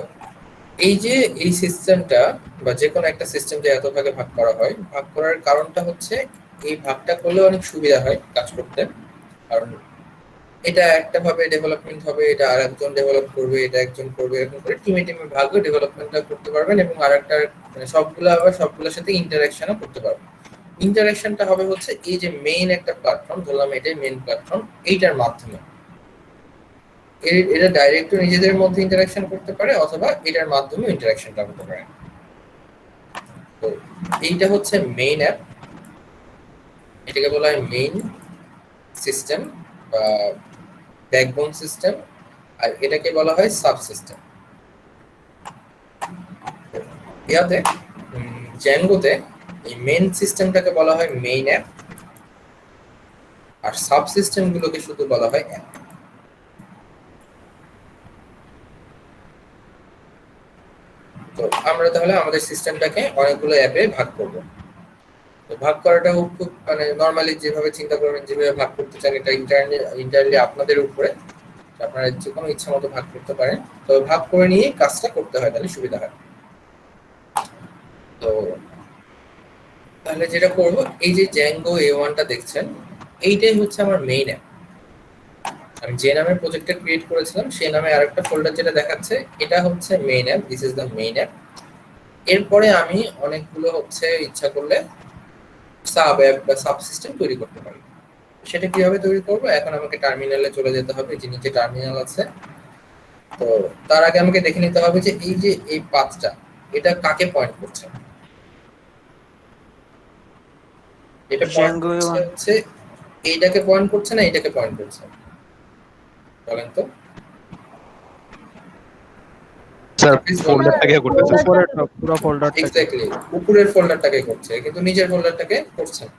এই যে এই সিস্টেমটা বা যে কোনো একটা সিস্টেম যে এত ভাগে ভাগ করা হয়, ভাগ করার কারণটা হচ্ছে এই ভাগটা করলে অনেক সুবিধা হয় কাজ করতে। কারণ এটা একটা ভাবে ডেভেলপমেন্ট হবে, এটা আর একজন ডেভেলপ করবে, এটা একজন করবে, এরকম করে টিমে ভাগ হয়ে ডেভেলপমেন্টটা করতে পারবেন এবং আর একটা মানে সবগুলোর সাথে ইন্টারাকশনও করতে পারবেন। ইন্টারাকশনটা হবে হচ্ছে এই যে মেইন একটা প্ল্যাটফর্ম, ধরলাম এটাই মেইন প্ল্যাটফর্ম, এইটার মাধ্যমে এটা ডাইরেক্ট নিজেদের মধ্যে ইন্টারাকশন করতে পারে অথবা এটার মাধ্যমে ইন্টারাকশনটা করতে পারে। তো এইটা হচ্ছে মেইন অ্যাপ, এটাকে বলা হয় মেইন সিস্টেম বা ব্যাকবোন সিস্টেম, আর এটাকে বলা হয় সাবসিস্টেম। ইয়াতে জ্যাঙ্গোতে এই মেইন সিস্টেমটাকে বলা হয় মেইন অ্যাপ, আর সাবসিস্টেম গুলোকে শুধু বলা হয় অ্যাপ। তো আমরা তাহলে আমাদের সিস্টেমটাকে অনেকগুলো অ্যাপে ভাগ করব। তো ভাগ করাটা খুব মানে নর্মালি যেভাবে চিন্তা করবেন, যেভাবে ভাগ করতে চান, এটা ইন্টারনালি আপনাদের উপরে, আপনারা যে কোনো ইচ্ছা মতো ভাগ করতে পারেন। তো ভাগ করে নিয়ে কাজটা করতে হয়, তাহলে সুবিধা হয়। তো তাহলে যেটা করব, এই যে জ্যাঙ্গো A1টা দেখছেন, এইটাই হচ্ছে আমার মেইন অ্যাপ। আমি যে নামে প্রজেক্টটা ক্রিয়েট করেছিলাম সেই নামে আরেকটা ফোল্ডার যেটা দেখাচ্ছে, এটা হচ্ছে main app. This is the main app. এরপরে আমি অনেকগুলো হচ্ছে ইচ্ছা করলে সাব অ্যাপ বা সাব সিস্টেম তৈরি করতে পারি। সেটা কিভাবে তৈরি করব, এখন আমাকে টার্মিনালে চলে যেতে হবে, যে নিচে টার্মিনাল আছে। তো তার আগে আমাকে দেখে নিতে হবে যে এই পাথটা এটা কাকে পয়েন্ট করছে। এটা পয়েন্ট Django করছে A1 হচ্ছে এইটাকে পয়েন্ট করছে না এটাকে পয়েন্ট করছে, বলেন তো? স্যার Please বলেন। ফোল্ডারটাকে করতেছে উপরেরটা পুরো ফোল্ডারটা এক্স্যাক্টলি উপরের ফোল্ডারটাকে করছে, কিন্তু নিচের ফোল্ডারটাকে করছে না।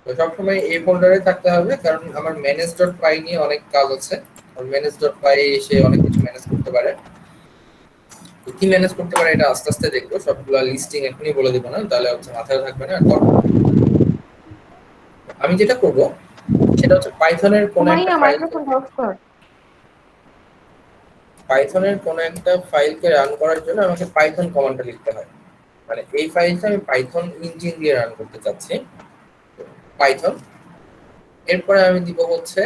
তো সবসময় এই ফোল্ডারে থাকতে হবে, কারণ আমার manage.py নিয়ে অনেক কাজ আছে। আর manage.py এসে অনেক কিছু ম্যানেজ করতে পারে। তো কি ম্যানেজ করতে পারে এটা আস্তে আস্তে দেখবো, সবগুলা লিস্টিং এখনই বলে দিব না, তাহলে হচ্ছে মাথায় থাকবে না। আর আমি যেটা করব সেটা হচ্ছে পাইথনের কোন একটা সুমাইয়া ফাইল, মাইক্রোফোনটা অফ কর। পাইথনের কোন একটা ফাইলকে রান করার জন্য আমাকে পাইথন কমান্ডটা লিখতে হয়। মানে এই ফাইলটা আমি পাইথন ইঞ্জিন দিয়ে রান করতে চাচ্ছি, পাইথন। এরপরে আমি দিব হচ্ছে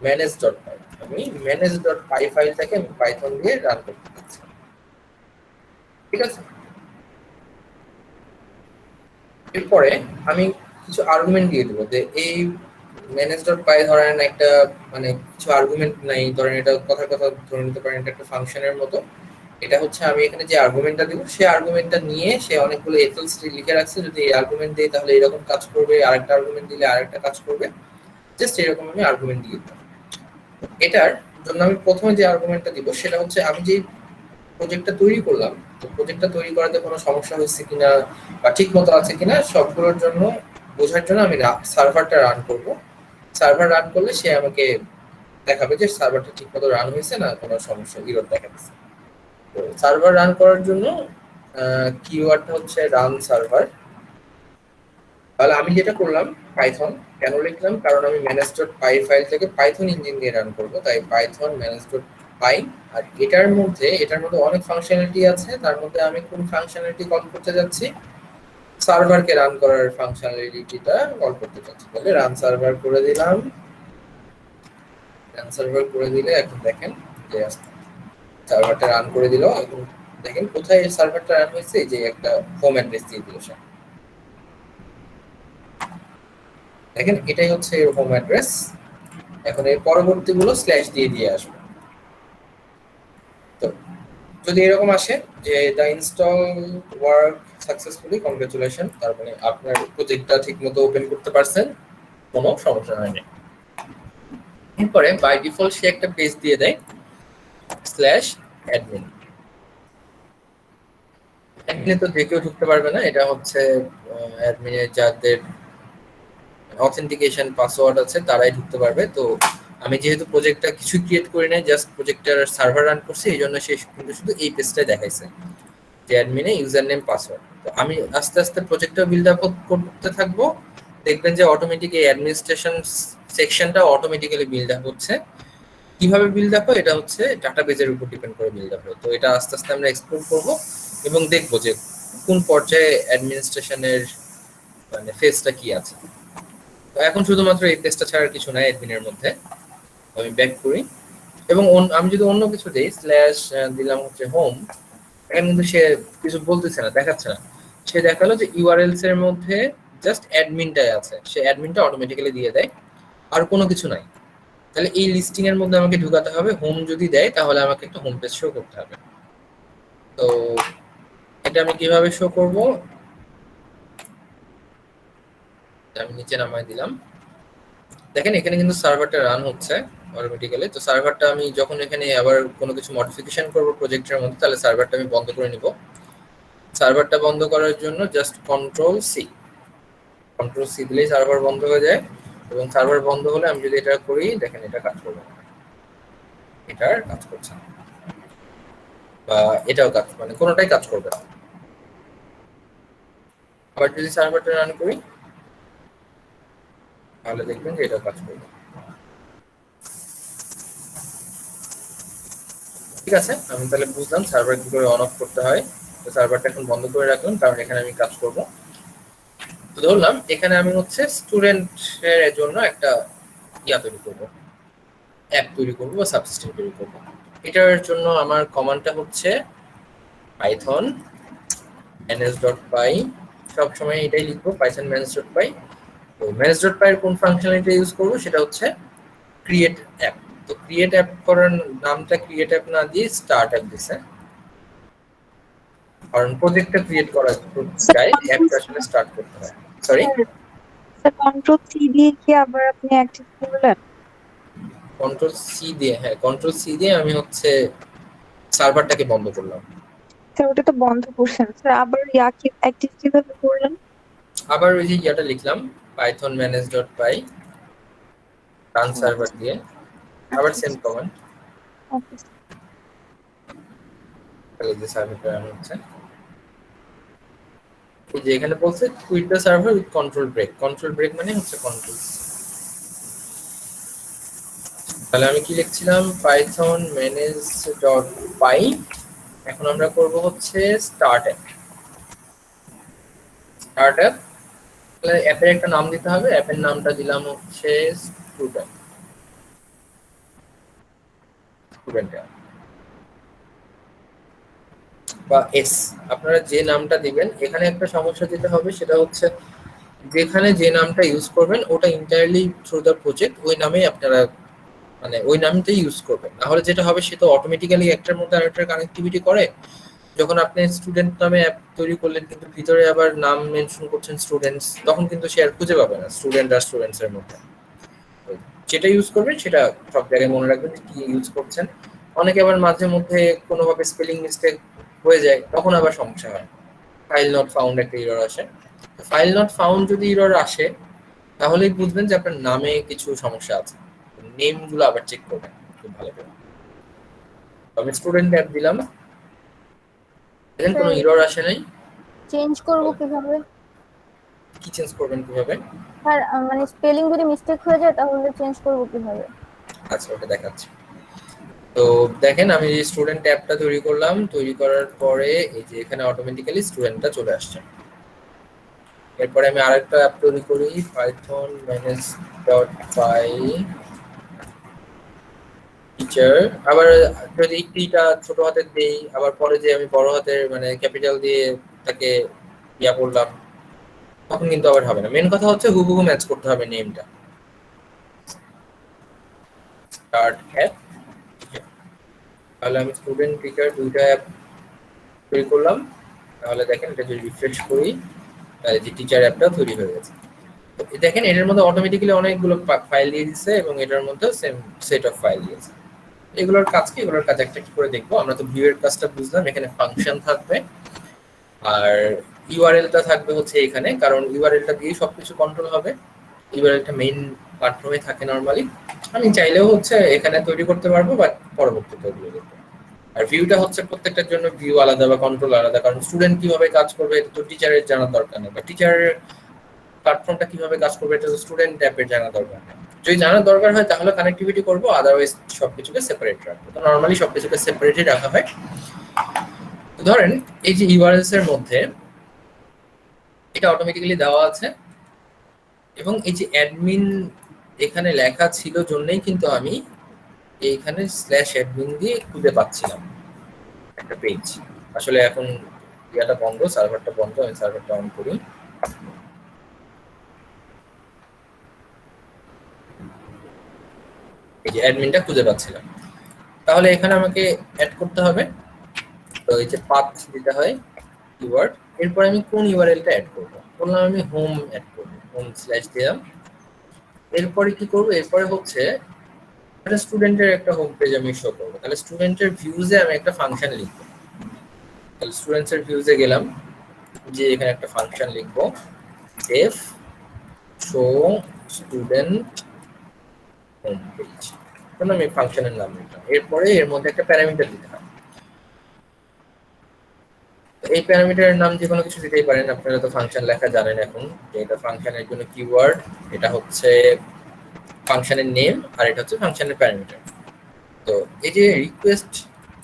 manage.py। আমি manage.py ফাইলটাকে আমি পাইথন দিয়ে রান করতে চাচ্ছি, ঠিক আছে? এরপরে আমি কিছু আর্গুমেন্ট দিয়ে দেবো, যে এই manage.py ধরেন একটা মানে কিছু আর্গুমেন্ট নাই, ধরেন এটা কথার কথা ধরে নিতে পারেন এটা একটা ফাংশনের মতো। এটা হচ্ছে আমি এখানে যে আর্গুমেন্টটা দিব সেই আর্গুমেন্টটা নিয়ে সে অনেকগুলো এলস লিখে রাখছে, যদি এই আর্গুমেন্ট দেই তাহলে এরকম কাজ করবে, আরেকটা আর্গুমেন্ট দিলে আরেকটা কাজ করবে, জাস্ট এরকম আমি আর্গুমেন্ট দিয়ে দিই। এটার জন্য আমি প্রথমে যে আর্গুমেন্টটা দিব সেটা হচ্ছে আমি যে প্রজেক্টটা তৈরি করলাম, তো প্রজেক্টটা তৈরি করাতে কোনো সমস্যা হয়েছে কিনা বা ঠিক মতো আছে কিনা সবগুলোর জন্য বোঝার জন্য আমি সার্ভারটা রান করব। সার্ভার রান করলে সে আমাকে দেখাবে যে সার্ভারটা ঠিক মতো রান হয়েছে না কোনো সমস্যা এরর দেখাচ্ছে। তো সার্ভার রান করার জন্য কিওয়ার্ডটা হচ্ছে রান সার্ভার। তাহলে আমি যেটা করলাম পাইথন কেন লিখলাম, কারণ আমি manage.py ফাইল থেকে পাইথন ইঞ্জিন দিয়ে রান করব, তাই পাইথন manage.py। আর এটার মধ্যে অনেক ফাংশনালিটি আছে, তার মধ্যে আমি কোন ফাংশনালিটি কল করতে যাচ্ছি, সার্ভারকে রান করার ফাংশনালিটিটা কল করতে চাচ্ছি। তাহলে রান সার্ভার করে দিলাম। রান সার্ভার করে দিলে এখন দেখেন যে সার্ভারটা রান করে দিল। এখন দেখেন কোথায় সার্ভারটা রান হয়েছে, যে একটা হোম অ্যাড্রেস দিয়ে দিল সে। দেখেন এটাই হচ্ছে এর হোম অ্যাড্রেস। এখন এর পরবর্তীগুলো স্ল্যাশ দিয়ে দিয়ে আসবে। তো যদি এরকম আসে যে the install work successfully, congratulation, তার মানে আপনার প্রজেক্টটা ঠিকমতো ওপেন করতে পারছেন, কোনো সমস্যা হয়নি। এরপরে বাই ডিফল্ট সে একটা পেজ দিয়ে দেয় স্ল্যাশ অ্যাডমিন। অ্যাডমিনে তো যে কেউ ঢুকতে পারবে না, এটা হচ্ছে অ্যাডমিনে যাদের অথেন্টিকেশন পাসওয়ার্ড আছে তারাই ঢুকতে পারবে। তো আমি যেহেতু প্রজেক্টটা কিছু ক্রিয়েট করি নাই, জাস্ট প্রজেক্টটার সার্ভার রান করছি, এই জন্য সে কিন্তু শুধু এই পেজটাই দেখাইছে যে অ্যাডমিনে ইউজার নেম পাসওয়ার্ড। তো আমি আস্তে আস্তে প্রজেক্টটা বিল্ড আপ করতে থাকবো, দেখবেন যে অটোমেটিক এই অ্যাডমিনিস্ট্রেশন সেকশনটা অটোমেটিক্যালি বিল্ড আপ হচ্ছে। কিভাবে বিল্ড আপ হয় এটা হচ্ছে ডাটাবেজের উপর ডিপেন্ড করে বিল্ড আপ হয়। তো এটা আস্তে আস্তে আমরা এক্সপ্লোর করব এবং দেখবো যে কোন পর্যায়ে অ্যাডমিনিস্ট্রেশনের মানে ফেজটা কি আছে। তো এখন শুধুমাত্র এই পেজটা ছাড়া কিছু নাই অ্যাডমিনের মধ্যে। আমি ব্যাক করি এবং আমি যদি অন্য কিছু দিই স্ল্যাশ দিলাম হচ্ছে হোম, এখানে কিন্তু সে কিছু বলতেছে না, দেখাচ্ছে না। সে দেখালো যে ইউআরএলস এর মধ্যে জাস্ট অ্যাডমিনটাই আছে, সে অ্যাডমিনটা অটোমেটিক্যালি দিয়ে দেয়, আর কোনো কিছু নাই। তাহলে এই লিস্টিং এর মধ্যে আমাকে ঢুকাতে হবে, হোম যদি দেয় তাহলে আমাকে একটা হোম পেজ শো করতে হবে। তো এটা আমি কিভাবে শো করব, আমি নিচে নামাই দিলাম। দেখেন এখানে কিন্তু সার্ভারটা রান হচ্ছে অটোমেটিক্যালি। তো সার্ভারটা আমি যখন এখানে আবার কোনো কিছু মডিফিকেশন করব প্রজেক্টের মধ্যে, তাহলে সার্ভারটা আমি বন্ধ করে নিব। সার্ভারটা বন্ধ করার জন্য জাস্ট কন্ট্রোল সি দিলেই সার্ভার বন্ধ হয়ে যায়। এবং সার্ভার বন্ধ হলে আমি যদি এটা করি, দেখেন এটা কাজ করবে না, এটার কাজ করছে না, বা এটাও কাজ মানে কোনোটাই কাজ করবে না। আবার যদি সার্ভারটা রান করি তাহলে দেখবেন যে এটা কাজ করবে। ঠিক আছে, আমি তাহলে বুঝলাম সার্ভার কি করে অন অফ করতে হয়। তো সার্ভারটা এখন বন্ধ করে রাখলাম কারণ এখানে আমি কাজ করব। তো ধরলাম এখানে আমি হচ্ছে স্টুডেন্টের জন্য একটা তৈরি করব, অ্যাপ তৈরি করব বা সাবসিস্টেম তৈরি করব। এটার জন্য আমার কমান্ডটা হচ্ছে পাইথন manage.py, সব সময় এটাই লিখবো পাইথন manage.py। তো manage.py এর কোন ফাংশনালিটি ইউজ করব সেটা হচ্ছে ক্রিয়েট অ্যাপ। তো ক্রিয়েট অ্যাপ করার নামটা ক্রিয়েট অ্যাপ না দিয়ে স্টার্ট অ্যাপ দিছে, কারণ প্রজেক্টটা ক্রিয়েট করা চাই, অ্যাপটা আসলে স্টার্ট করতে হয়। সরি, স্যার কন্ট্রোল সি দিয়ে কি আবার আপনি অ্যাক্টিভ করলেন? কন্ট্রোল সি দিয়ে, হ্যাঁ কন্ট্রোল সি দিয়ে আমি হচ্ছে সার্ভারটাকে বন্ধ করলাম। স্যার ওটা তো বন্ধ করছেন, স্যার আবার অ্যাক্টিভ কিভাবে করলেন? আবার ওই যে ইয়াটা লিখলাম পাইথন manage.py রান সার্ভার দিয়ে, আবার সেম কমান্ড, ওকে তাহলে যে সার্ভারটা রান হচ্ছে। এই যে এখানে বলছে quit the server with control break, control break মানে হচ্ছে কন্ট্রোল। তাহলে আমি কি লিখছিলাম পাইথন manage.py, এখন আমরা করব হচ্ছে স্টার্ট অ্যাপ। স্টার্ট অ্যাপ, তাহলে অ্যাপের একটা নাম দিতে হবে, অ্যাপের নামটা দিলাম হচ্ছে স্টুডেন্ট অ্যাপ বা এস, আপনারা যে নামটা দিবেন। এখানে একটা সমস্যা যেটা হবে সেটা হচ্ছে যেখানে যে নামটা ইউজ করবেন ওটা ইন্টারলি থ্রু দ্য প্রজেক্ট ওই নামেই আপনারা মানে ওই নামটাই ইউজ করবেন, নাহলে যেটা হবে সে তো অটোমেটিক্যালি একটার মধ্যে আরেকটার কানেক্টিভিটি করে। যখন আপনি স্টুডেন্ট নামে অ্যাপ তৈরি করলেন কিন্তু ভিতরে আবার নাম মেনশন করছেন স্টুডেন্টস, তখন কিন্তু সে আর খুঁজে পাবে না স্টুডেন্ট আর স্টুডেন্টস এর মধ্যে। তো যেটা ইউজ করবেন সেটা সব জায়গায় মনে রাখবেন কি ইউজ করছেন। অনেকে আবার মাঝে মধ্যে কোনোভাবে স্পেলিং মিস্টেক হয়ে যায়, তখন আবার সমস্যা হয়, ফাইল নট ফাউন্ড একটা এরর আসে। ফাইল নট ফাউন্ড যদি এরর আসে তাহলেই বুঝবেন যে আপনার নামে কিছু সমস্যা আছে, নেম গুলো আবার চেক করবেন খুব ভালো করে। আমি স্টুডেন্ট অ্যাপ দিলাম, দেখেন কোনো এরর আসে নাই। চেঞ্জ করব কিভাবে? কি চেঞ্জ করবেন কিভাবে? স্যার মানে স্পেলিং যদি মিস্টেক হয়ে যায় তাহলে চেঞ্জ করব কিভাবে? আচ্ছা ওটা দেখাচ্ছি। তো দেখেন আমি যে স্টুডেন্ট অ্যাপটা তৈরি করলাম, তৈরি করার পরে এই যে এখানে অটোমেটিক্যালি স্টুডেন্টটা চলে আসছে। এরপরে আমি আরেকটা অ্যাপ তৈরি করি পাইথন manage.py টিচার। আবার যদি টিটা ছোট হাতের দেই, আবার পরে যে আমি বড় হাতের মানে ক্যাপিটাল দিয়ে তাকে ইয়া করলাম, তখন কিন্তু আবার হবে না। মেন কথা হচ্ছে হুবহু ম্যাচ করতে হবে নেমটা। স্টার্ট অ্যাপ, তাহলে আমি স্টুডেন্ট টিচার দুইটা অ্যাপ তৈরি করলাম। তাহলে দেখেন এটা যদি রিফ্রেশ করি তাহলে যে টিচার অ্যাপটা তৈরি হয়ে গেছে। তো দেখেন এটার মধ্যে অটোমেটিক্যালি অনেকগুলো ফাইল দিয়ে দিচ্ছে এবং এটার মধ্যে সেম সেট অফ ফাইল দিয়েছে। এগুলোর কাজ কি, এগুলোর কাজ একটা কি করে দেখবো। আমরা তো ভিউ এর কাজটা বুঝলাম, এখানে ফাংশন থাকবে আর ইউআরএলটা থাকবে হচ্ছে এখানে, কারণ ইউআরএলটা দিয়ে সবকিছু কন্ট্রোল হবে। ইউআরএলটা মেইন প্ল্যাটফর্মে থাকে নরমালি, আমি চাইলেও হচ্ছে এখানে তৈরি করতে পারবো বা পরবর্তীতে তৈরি করতে। আর ভিউটা হচ্ছে প্রত্যেকটার জন্য ভিউ আলাদা বা কন্ট্রোল আলাদা, কারণ স্টুডেন্ট কিভাবে কাজ করবে এটা তো টিচারের জানার দরকার নেই, বা টিচারের প্ল্যাটফর্মটা কিভাবে কাজ করবে এটা তো স্টুডেন্ট অ্যাপের জানার দরকার নেই। যদি জানার দরকার হয় তাহলে কানেক্টিভিটি করবো, আদারওয়াইজ সবকিছুকে সেপারেট রাখবো। তো নরমালি সবকিছুকে সেপারেটই রাখা হয়। তো ধরেন এই যে ইউআরএলস এর মধ্যে এটা অটোমেটিক্যালি দেওয়া আছে এবং এই যে অ্যাডমিন এখানে লেখা ছিল জন্যই কিন্তু আমি এইখানে /admin দিয়ে খুঁজে পাচ্ছিলাম একটা পেজ। আসলে এখন ইয়াটা বন্ধ, সার্ভারটা বন্ধ, আমি সার্ভারটা অন করি। এই যে অ্যাডমিনটা খুঁজে পাচ্ছিলাম, তাহলে এখানে আমাকে অ্যাড করতে হবে। তো এই যে পাথ দিতে হয় কিওয়ার্ড, এরপর আমি কোন ইউআরএলটা অ্যাড করব, বললাম আমি হোম অ্যাড করব, হোম স্ল্যাশ দিলাম। এরপরে কি করব, এরপরে হচ্ছে একটা স্টুডেন্টের একটা হোম পেজ আমি শো করবো। তাহলে স্টুডেন্টের ভিউজে আমি একটা ফাংশন লিখবো। তাহলে স্টুডেন্টসের ভিউজে গেলাম, যে এখানে একটা ফাংশন লিখবো def show student home page, তাহলে আমি ফাংশনের নাম লিখলাম। এরপরে এর মধ্যে একটা প্যারামিটার দিতে হবে। এই প্যারামিটারের নাম যে কোনো কিছু দিতেই পারেন। আপনারা তো ফাংশন লেখা জানেন এখন, যে এটা ফাংশনের জন্য কিওয়ার্ড, এটা হচ্ছে ফাংশনের নেম, আর এটা হচ্ছে ফাংশনের প্যারামিটার। তো এই যে রিকোয়েস্ট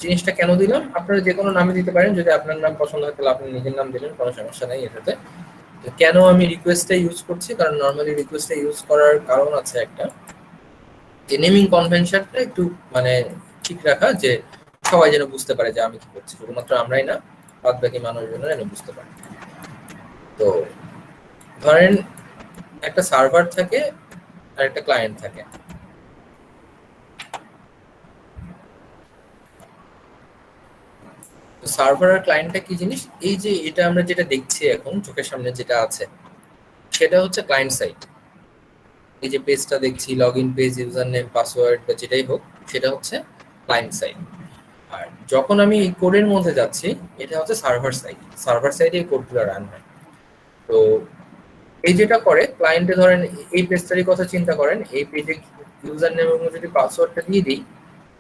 জিনিসটা কেন দিলাম, আপনারা যে কোনো নামে দিতে পারেন, যদি আপনার নাম পছন্দ হয় তাহলে আপনি নিজের নাম দিলেন, কোনো সমস্যা নেই এটাতে। তো কেন আমি রিকোয়েস্টটা ইউজ করছি, কারণ নর্মালি রিকোয়েস্টটা ইউজ করার কারণ আছে একটা, যে নেমিং কনভেনশনটা একটু মানে ঠিক রাখা, যে সবাই যেন বুঝতে পারে যে আমি কি করছি, শুধুমাত্র আমরাই না, বাদ বাকি মানুষজন যেন বুঝতে পারে। তো ধরেন একটা সার্ভার থাকে আর একটা ক্লায়েন্ট থাকে। তো সার্ভার আর ক্লায়েন্টটা কি জিনিস, এই যে এটা আমরা যেটা দেখছি এখন চোখের সামনে যেটা আছে সেটা হচ্ছে ক্লায়েন্ট সাইড। এই যে পেজটা দেখছি, log in page, user name, password বা যেটাই হোক, সেটা হচ্ছে ক্লায়েন্ট সাইড। আর যখন আমি এই কোডের মধ্যে যাচ্ছি, এটা হচ্ছে সার্ভার সাইড। সার্ভার সাইডে এই কোডগুলো রান হয়। তো এই যেটা করে ক্লায়েন্টে, ধরেন এই পেজটারই কথা চিন্তা করেন, এই পেজে ইউজার নেম এবং যদি পাসওয়ার্ডটা দিয়ে দিই,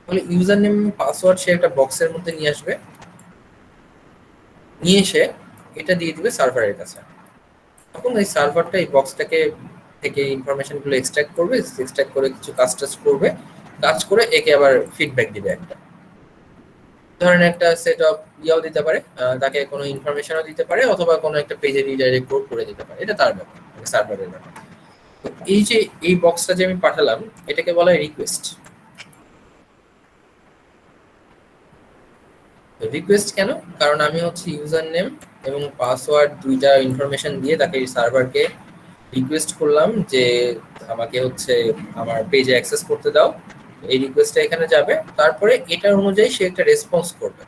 তাহলে ইউজার নেম পাসওয়ার্ড সে একটা বক্সের মধ্যে নিয়ে আসবে, নিয়ে এসে এটা দিয়ে দিবে সার্ভারের কাছে। তখন এই সার্ভারটা এই বক্সটাকে থেকে ইনফরমেশন গুলো এক্সট্রাক্ট করবে, এক্সট্রাক্ট করে কিছু কাজ করবে, কাজ করে একে আবার ফিডব্যাক দিবে একটা। ধরেন একটা সেট অফ ইয়াও দিতে পারে, তাকে কোনো ইনফরমেশনও দিতে পারে, অথবা কোনো একটা পেজে রিডাইরেক্ট করে দিতে পারে, এটা তার ব্যাপার, সার্ভারের ব্যাপার। তো এই যে এই বক্সটা যে আমি পাঠালাম, এটাকে বলা হয় রিকোয়েস্ট। রিকোয়েস্ট কেন? কারণ আমি হচ্ছে ইউজার নেম এবং পাসওয়ার্ড দুইটা ইনফরমেশন দিয়ে তাকে সার্ভারকে রিকোয়েস্ট করলাম যে আমাকে হচ্ছে আমার পেজে অ্যাক্সেস করতে দাও। এই রিকোয়েস্টটা এখানে যাবে, তারপরে এটার অনুযায়ী সে একটা রেসপন্স করবে।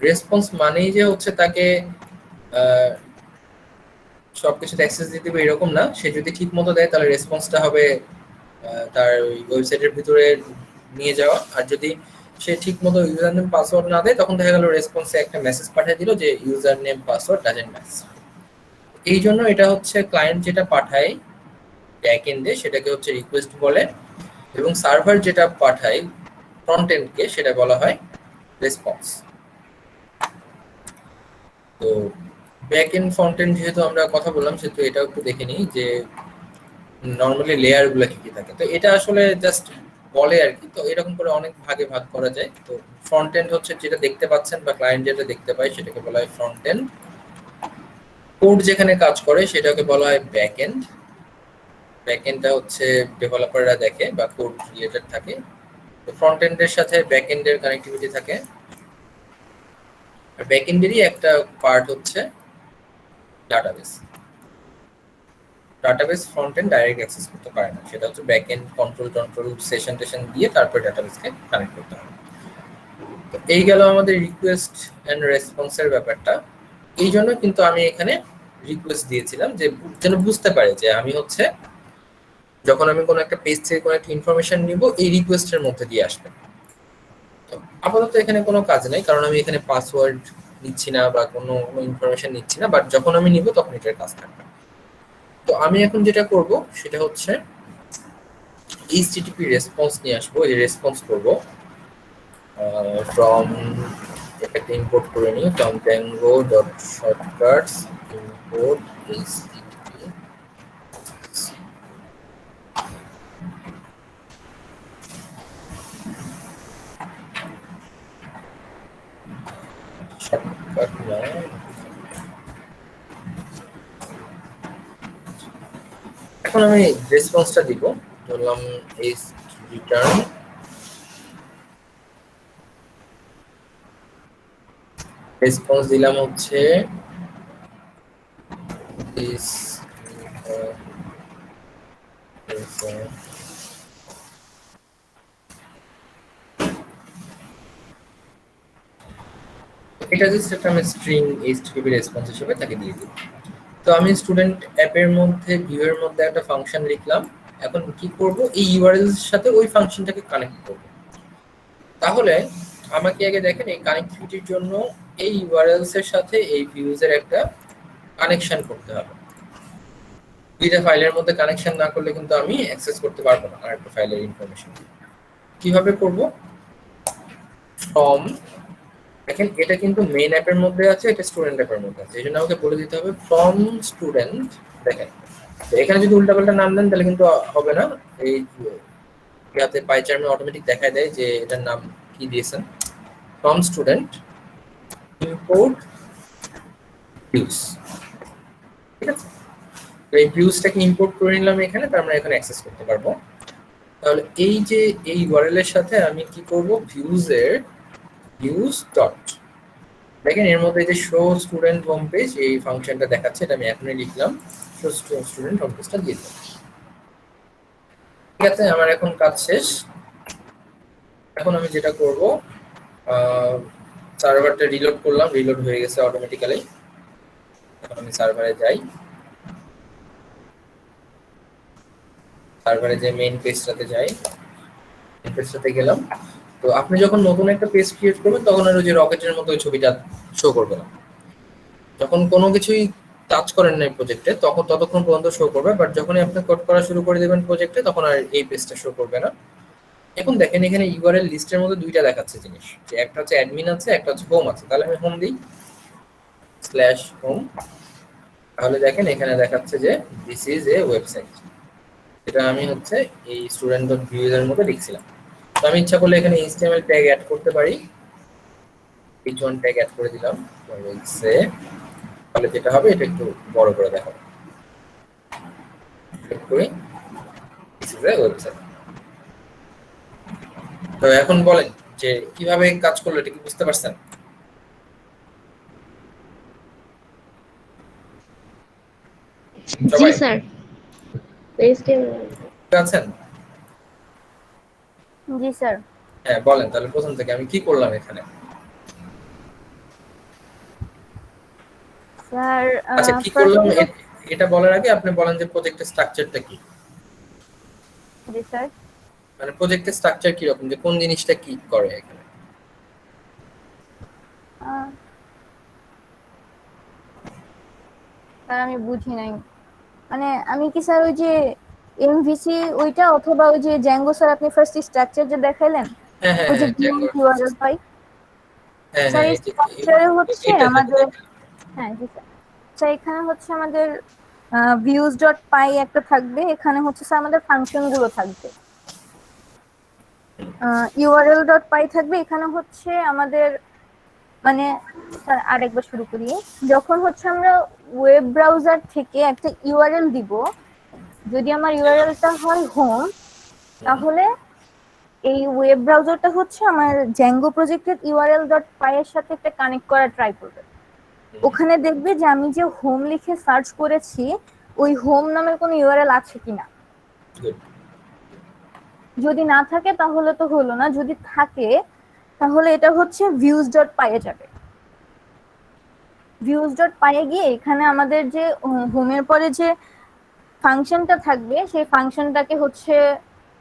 রেসপন্স মানেই যে হচ্ছে তাকে সবকিছুতে অ্যাক্সেস দিতে হবে এরকম না। সে যদি ঠিক মতো দেয় তাহলে রেসপন্সটা হবে তার ওয়েবসাইটের ভিতরে নিয়ে যাওয়া, আর যদি সে ঠিক মতো ইউজার নেম পাসওয়ার্ড না দেয়, তখন দেখা গেল রেসপন্সে একটা মেসেজ পাঠিয়ে দিল যে user name password doesn't match. এই জন্য এটা হচ্ছে ক্লায়েন্ট যেটা পাঠায় ব্যাক এন্ডে সেটাকে হচ্ছে রিকোয়েস্ট বলে, এবং সার্ভার যেটা পাঠায় ফ্রন্ট এন্ডকে সেটা বলা হয় রেসপন্স। তো ব্যাক এন্ড ফ্রন্ট এন্ড যেহেতু আমরা কথা বললাম, সেহেতু এটাও একটু দেখে নিই যে নর্মালি লেয়ার গুলো কি কি থাকে। তো এটা আসলে জাস্ট বলে আর কি, তো এরকম করে অনেক ভাগে ভাগ করা যায়। তো ফ্রন্ট এন্ড হচ্ছে যেটা দেখতে পাচ্ছেন বা ক্লায়েন্ট যেটা দেখতে পায় সেটাকে বলা হয় ফ্রন্ট এন্ড। কোড যেখানে কাজ করে সেটাকে বলা হয় ব্যাক এন্ড। ব্যাক এন্ডটা হচ্ছে ডেভেলপাররা দেখে বা কোড রিলেটেড থাকে। তো ফ্রন্ট এন্ডের সাথে ব্যাক এন্ডের কানেক্টিভিটি থাকে। আর ব্যাক এন্ডেরই একটা পার্ট হচ্ছে database. Database front end direct access করতে পারে না, সেটা হচ্ছে ব্যাক এন্ড কন্ট্রোল সেশন দিয়ে তারপর ডাটাবেসকে কানেক্ট করতে হবে। তো এই গেল আমাদের রিকোয়েস্ট এন্ড রেসপন্সের ব্যাপারটা। এই জন্য কিন্তু আমি এখানে রিকোয়েস্ট দিয়েছিলাম যে যেন বুঝতে পারে যে আমি হচ্ছে যখন আমি কোনো একটা পেজ থেকে কোনো একটা ইনফরমেশন নিব, এই রিকোয়েস্টের মধ্যে দিয়ে আসবে। তো আপাতত এখানে কোনো কাজ নেই, কারণ আমি এখানে পাসওয়ার্ড নিচ্ছি না বা কোনো ইনফরমেশন নিচ্ছি না, বাট যখন আমি নিব তখন এটার কাজ থাকবে। তো আমি এখন যেটা করব সেটা হচ্ছে HTTP রেসপন্স নিয়ে আসবো। এই রেসপন্স করব ফ্রম, একটা ইম্পোর্ট করে নিই, from django.shortcuts import HTTP। Shortcut না, এখন আমি রেসপন্সটা দিব, বললাম is return রেসপন্স দিলাম হচ্ছে is এটা জাস্ট একটা আমি স্ট্রিং HTTP রেসপন্স হিসেবে তাকে দিয়ে দিই। তো আমি স্টুডেন্ট অ্যাপের মধ্যে ভিউ এর মধ্যে একটা ফাংশন লিখলাম। এখন কি করব, এই ইউআরএল এর সাথে ওই ফাংশনটাকে কানেক্ট করব। তাহলে আমাকে আগে দেখেন এই কানেক্টিভিটির জন্য এই ইউআরএলস এর সাথে এই ভিউজ এর একটা কানেকশন করতে হবে। দুইটা ফাইলের মধ্যে কানেকশন না করলে কিন্তু আমি অ্যাক্সেস করতে পারবো না আরেকটা ফাইলের ইনফরমেশন। কিভাবে করব, ফ্রম দেখেন এটা কিন্তু মেইন অ্যাপের মধ্যে আছে, এটা স্টুডেন্ট অ্যাপের মধ্যে আছে, এই জন্য আমাকে বলে দিতে হবে ফ্রম স্টুডেন্ট। দেখেন তো এখানে যদি উল্টাপাল্টা নাম দেন তাহলে কিন্তু হবে না। এই ইয়াতে পাই চার্মে অটোমেটিক দেখায় দেয় যে এটার নাম কি দিয়েছেন, ফ্রম স্টুডেন্ট ইম্পোর্ট ভিউজ। ঠিক আছে, তো এই ভিউজটাকে ইম্পোর্ট করে নিলাম এখানে, তার মানে এখানে অ্যাক্সেস করতে পারবো। তাহলে এই যে এই ইউআরএল এর সাথে আমি কি করব, ভিউজের ভিউজ ডট, দেখেন এর মধ্যে যে শো স্টুডেন্ট হোম পেজ এই ফাংশনটা দেখাচ্ছে, এটা আমি এখনই লিখলাম, শো স্টুডেন্ট হোম পেজটা দিয়ে দিলাম। ঠিক আছে, আমার এখন কাজ শেষ। এখন আমি যেটা করব, সার্ভারটা রিলোড করলাম, রিলোড হয়ে গেছে অটোমেটিক্যালি। এখন আমি সার্ভারে যাই, সার্ভারে যে মেইন পেজটাতে যাই, মেইন পেজটাতে গেলাম। তো আপনি যখন নতুন একটা পেজ ক্রিয়েট করবেন তখন আর ওই যে রকেটের মতো ওই ছবিটা শো করবে না। যখন কোনো কিছুই টাচ করেন না প্রজেক্টে তখন ততক্ষণ পর্যন্ত শো করবে, বাট যখনই আপনি কোড করা শুরু করে দেবেন প্রজেক্টে তখন আর এই পেজটা শো করবে না। এখন দেখেন এখানে ইউআরএল লিস্টের মধ্যে দুইটা দেখাচ্ছে জিনিস, যে একটা হচ্ছে অ্যাডমিন আছে, একটা হচ্ছে হোম আছে। তাহলে আমি হোম দিই /হোম, তাহলে দেখেন এখানে দেখাচ্ছে যে দিস ইজ এ ওয়েবসাইট। এটা আমি হচ্ছে এই student.views এর মধ্যে লিখছিলাম। তো আমি ইচ্ছা করলে এখানে HTML ট্যাগ অ্যাড করতে পারি, h1 ট্যাগ অ্যাড করে দিলাম। তাহলে যেটা হবে এটা একটু বড় করে দেখাবো, ক্লিক করি, দিস ইজ এ ওয়েবসাইট। তো এখন বলেন যে কিভাবে কাজ করলো, এটা কি বুঝতে পারছেন? জি সবাই স্যার, পেজটা আছেন? জি স্যার। হ্যাঁ বলেন তাহলে প্রথম থেকে আমি কি করলাম এখানে। স্যার আচ্ছা কি করলাম এটা বলার আগে আপনি বলেন যে প্রজেক্টের স্ট্রাকচারটা কি। জি স্যার। মানে প্রজেক্টের স্ট্রাকচার কি রকম, যে কোন জিনিসটা কি করে এখানে। স্যার আমি বুঝি নাই, মানে আমি কি স্যার ওই যে এমভিসি ওইটা অথবা ওই যে জ্যাঙ্গো স্যার আপনি ফার্স্ট স্ট্রাকচার যে দেখাইলেন, হ্যাঁ হ্যাঁ ওই যে Django ইউআরএল ফাইল হ্যাঁ স্যার, হ্যাঁ এই স্ট্রাকচারে হচ্ছে এটা আমাদের, হ্যাঁ জি স্যার। স্যার এখানে হচ্ছে আমাদের views.py একটা থাকবে, এখানে হচ্ছে স্যার আমাদের ফাংশন গুলো থাকবে। url.py থাকবে, এখানে হচ্ছে আমাদের মানে স্যার আরেকবার শুরু করি। যখন হচ্ছে আমরা ওয়েব ব্রাউজার থেকে একটা ইউআরএল দিব, যদি আমার ইউআরএলটা হয় হোম, তাহলে এই ওয়েব ব্রাউজারটা হচ্ছে আমার জ্যাঙ্গো প্রজেক্টের url.py এর সাথে একটা কানেক্ট করা ট্রাই করবে। ওখানে দেখবে যে আমি যে হোম লিখে সার্চ করেছি ওই হোম নামের কোনো ইউআরএল আছে কিনা। যদি না থাকে তাহলে তো হলো না, যদি থাকে তাহলে এটা হচ্ছে views.py এ যাবে। views.py এ গিয়ে এখানে আমাদের যে হোমের পরে যে ফাংশনটা থাকবে সেই ফাংশনটাকে হচ্ছে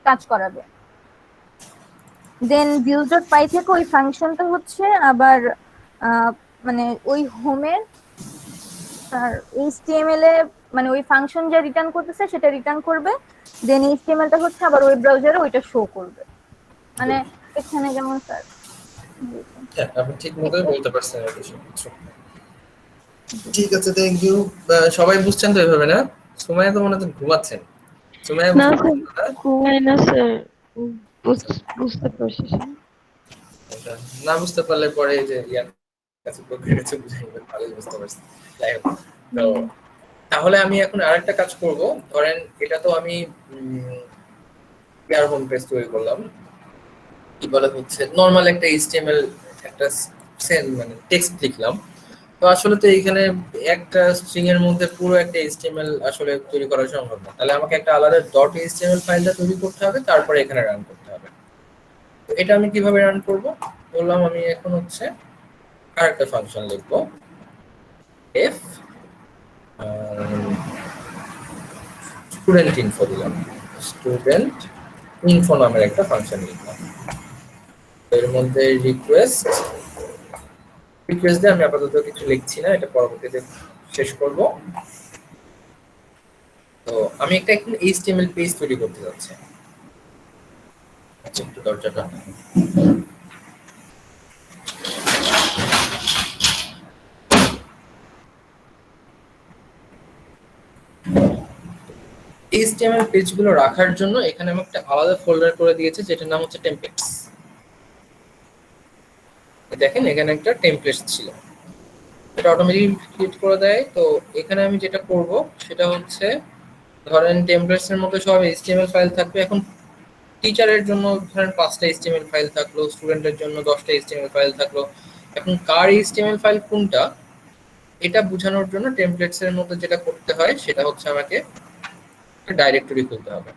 কাজ করাবে। দেন views.py থেকে ওই ফাংশনটা হচ্ছে আবার মানে ওই হোমের আর HTML এ মানে ওই ফাংশন যা রিটার্ন করতেছে সেটা রিটার্ন করবে। দেন HTML টা হচ্ছে আবার ওয়েব ব্রাউজারে ওইটা শো করবে। মানে এখানে যেমন স্যার হ্যাঁ আপনি ঠিক মতোই বলতে পারছেন আর কিছু। ঠিক আছে থ্যাংক ইউ। সবাই বুঝছেন তো এভাবে না? সুমাইয়া তো মনে হচ্ছে ঘুমাচ্ছেন। সুমাইয়া না স্যার, ঘুমাই না স্যার, বুঝতে পারছি স্যার। না বুঝতে পারলে পরে যে ইয়ার কাছে প্রক্রিয়া কাছে বুঝাই নেবেন, ভালোই বুঝতে পারছি। যাই হোক, তো তাহলে আমি এখন আরেকটা কাজ করব। ধরেন এটা তো আমি ইয়ার হোম পেজ তৈরি করলাম, কি বলে হচ্ছে নরমাল একটা HTML একটা মানে টেক্সট লিখলাম। তো আসলে তো এইখানে একটা স্ট্রিং এর মধ্যে পুরো একটা HTML আসলে তৈরি করা সম্ভব না। তাহলে আমাকে একটা আলাদা .html ফাইলটা তৈরি করতে হবে, তারপরে এখানে রান করতে হবে। তো এটা আমি কিভাবে রান করব বললাম, আমি এখন হচ্ছে আরেকটা ফাংশন লিখব, f স্টুডেন্ট ইনফো দিলাম, স্টুডেন্ট ইনফো নামের একটা ফাংশন লিখলাম। এর মধ্যে রিকোয়েস্ট দিয়ে আমি আপাতত কিছু লিখছি না, এটা পরবর্তীতে শেষ করব। তো আমি একটা এখন HTML পেজ তৈরি করতে যাচ্ছি। আচ্ছা একটু দরজাটা এইচটিএমএল পেজগুলো রাখার জন্য এখানে আমি একটা আলাদা ফোল্ডার করে দিয়েছি যেটার নাম হচ্ছে টেমপ্লেটস। দেখেন এখানে একটা টেমপ্লেটস ছিল, এটা অটোমেটিক ক্রিয়েট করে দেয়। তো এখানে আমি যেটা করব সেটা হচ্ছে, ধরেন টেমপ্লেটস এর মধ্যে সব এইচটিএমএল ফাইল থাকবে। এখন টিচারের জন্য ধরেন 5টা এইচটিএমএল ফাইল থাকলো, স্টুডেন্টের জন্য 10টা এইচটিএমএল ফাইল থাকলো। এখন কার এইচটিএমএল ফাইল কোনটা এটা বোঝানোর জন্য টেমপ্লেটস এর মধ্যে যেটা করতে হয় সেটা হচ্ছে আমাকে ডাইরেক্টরি খুলতে হবে।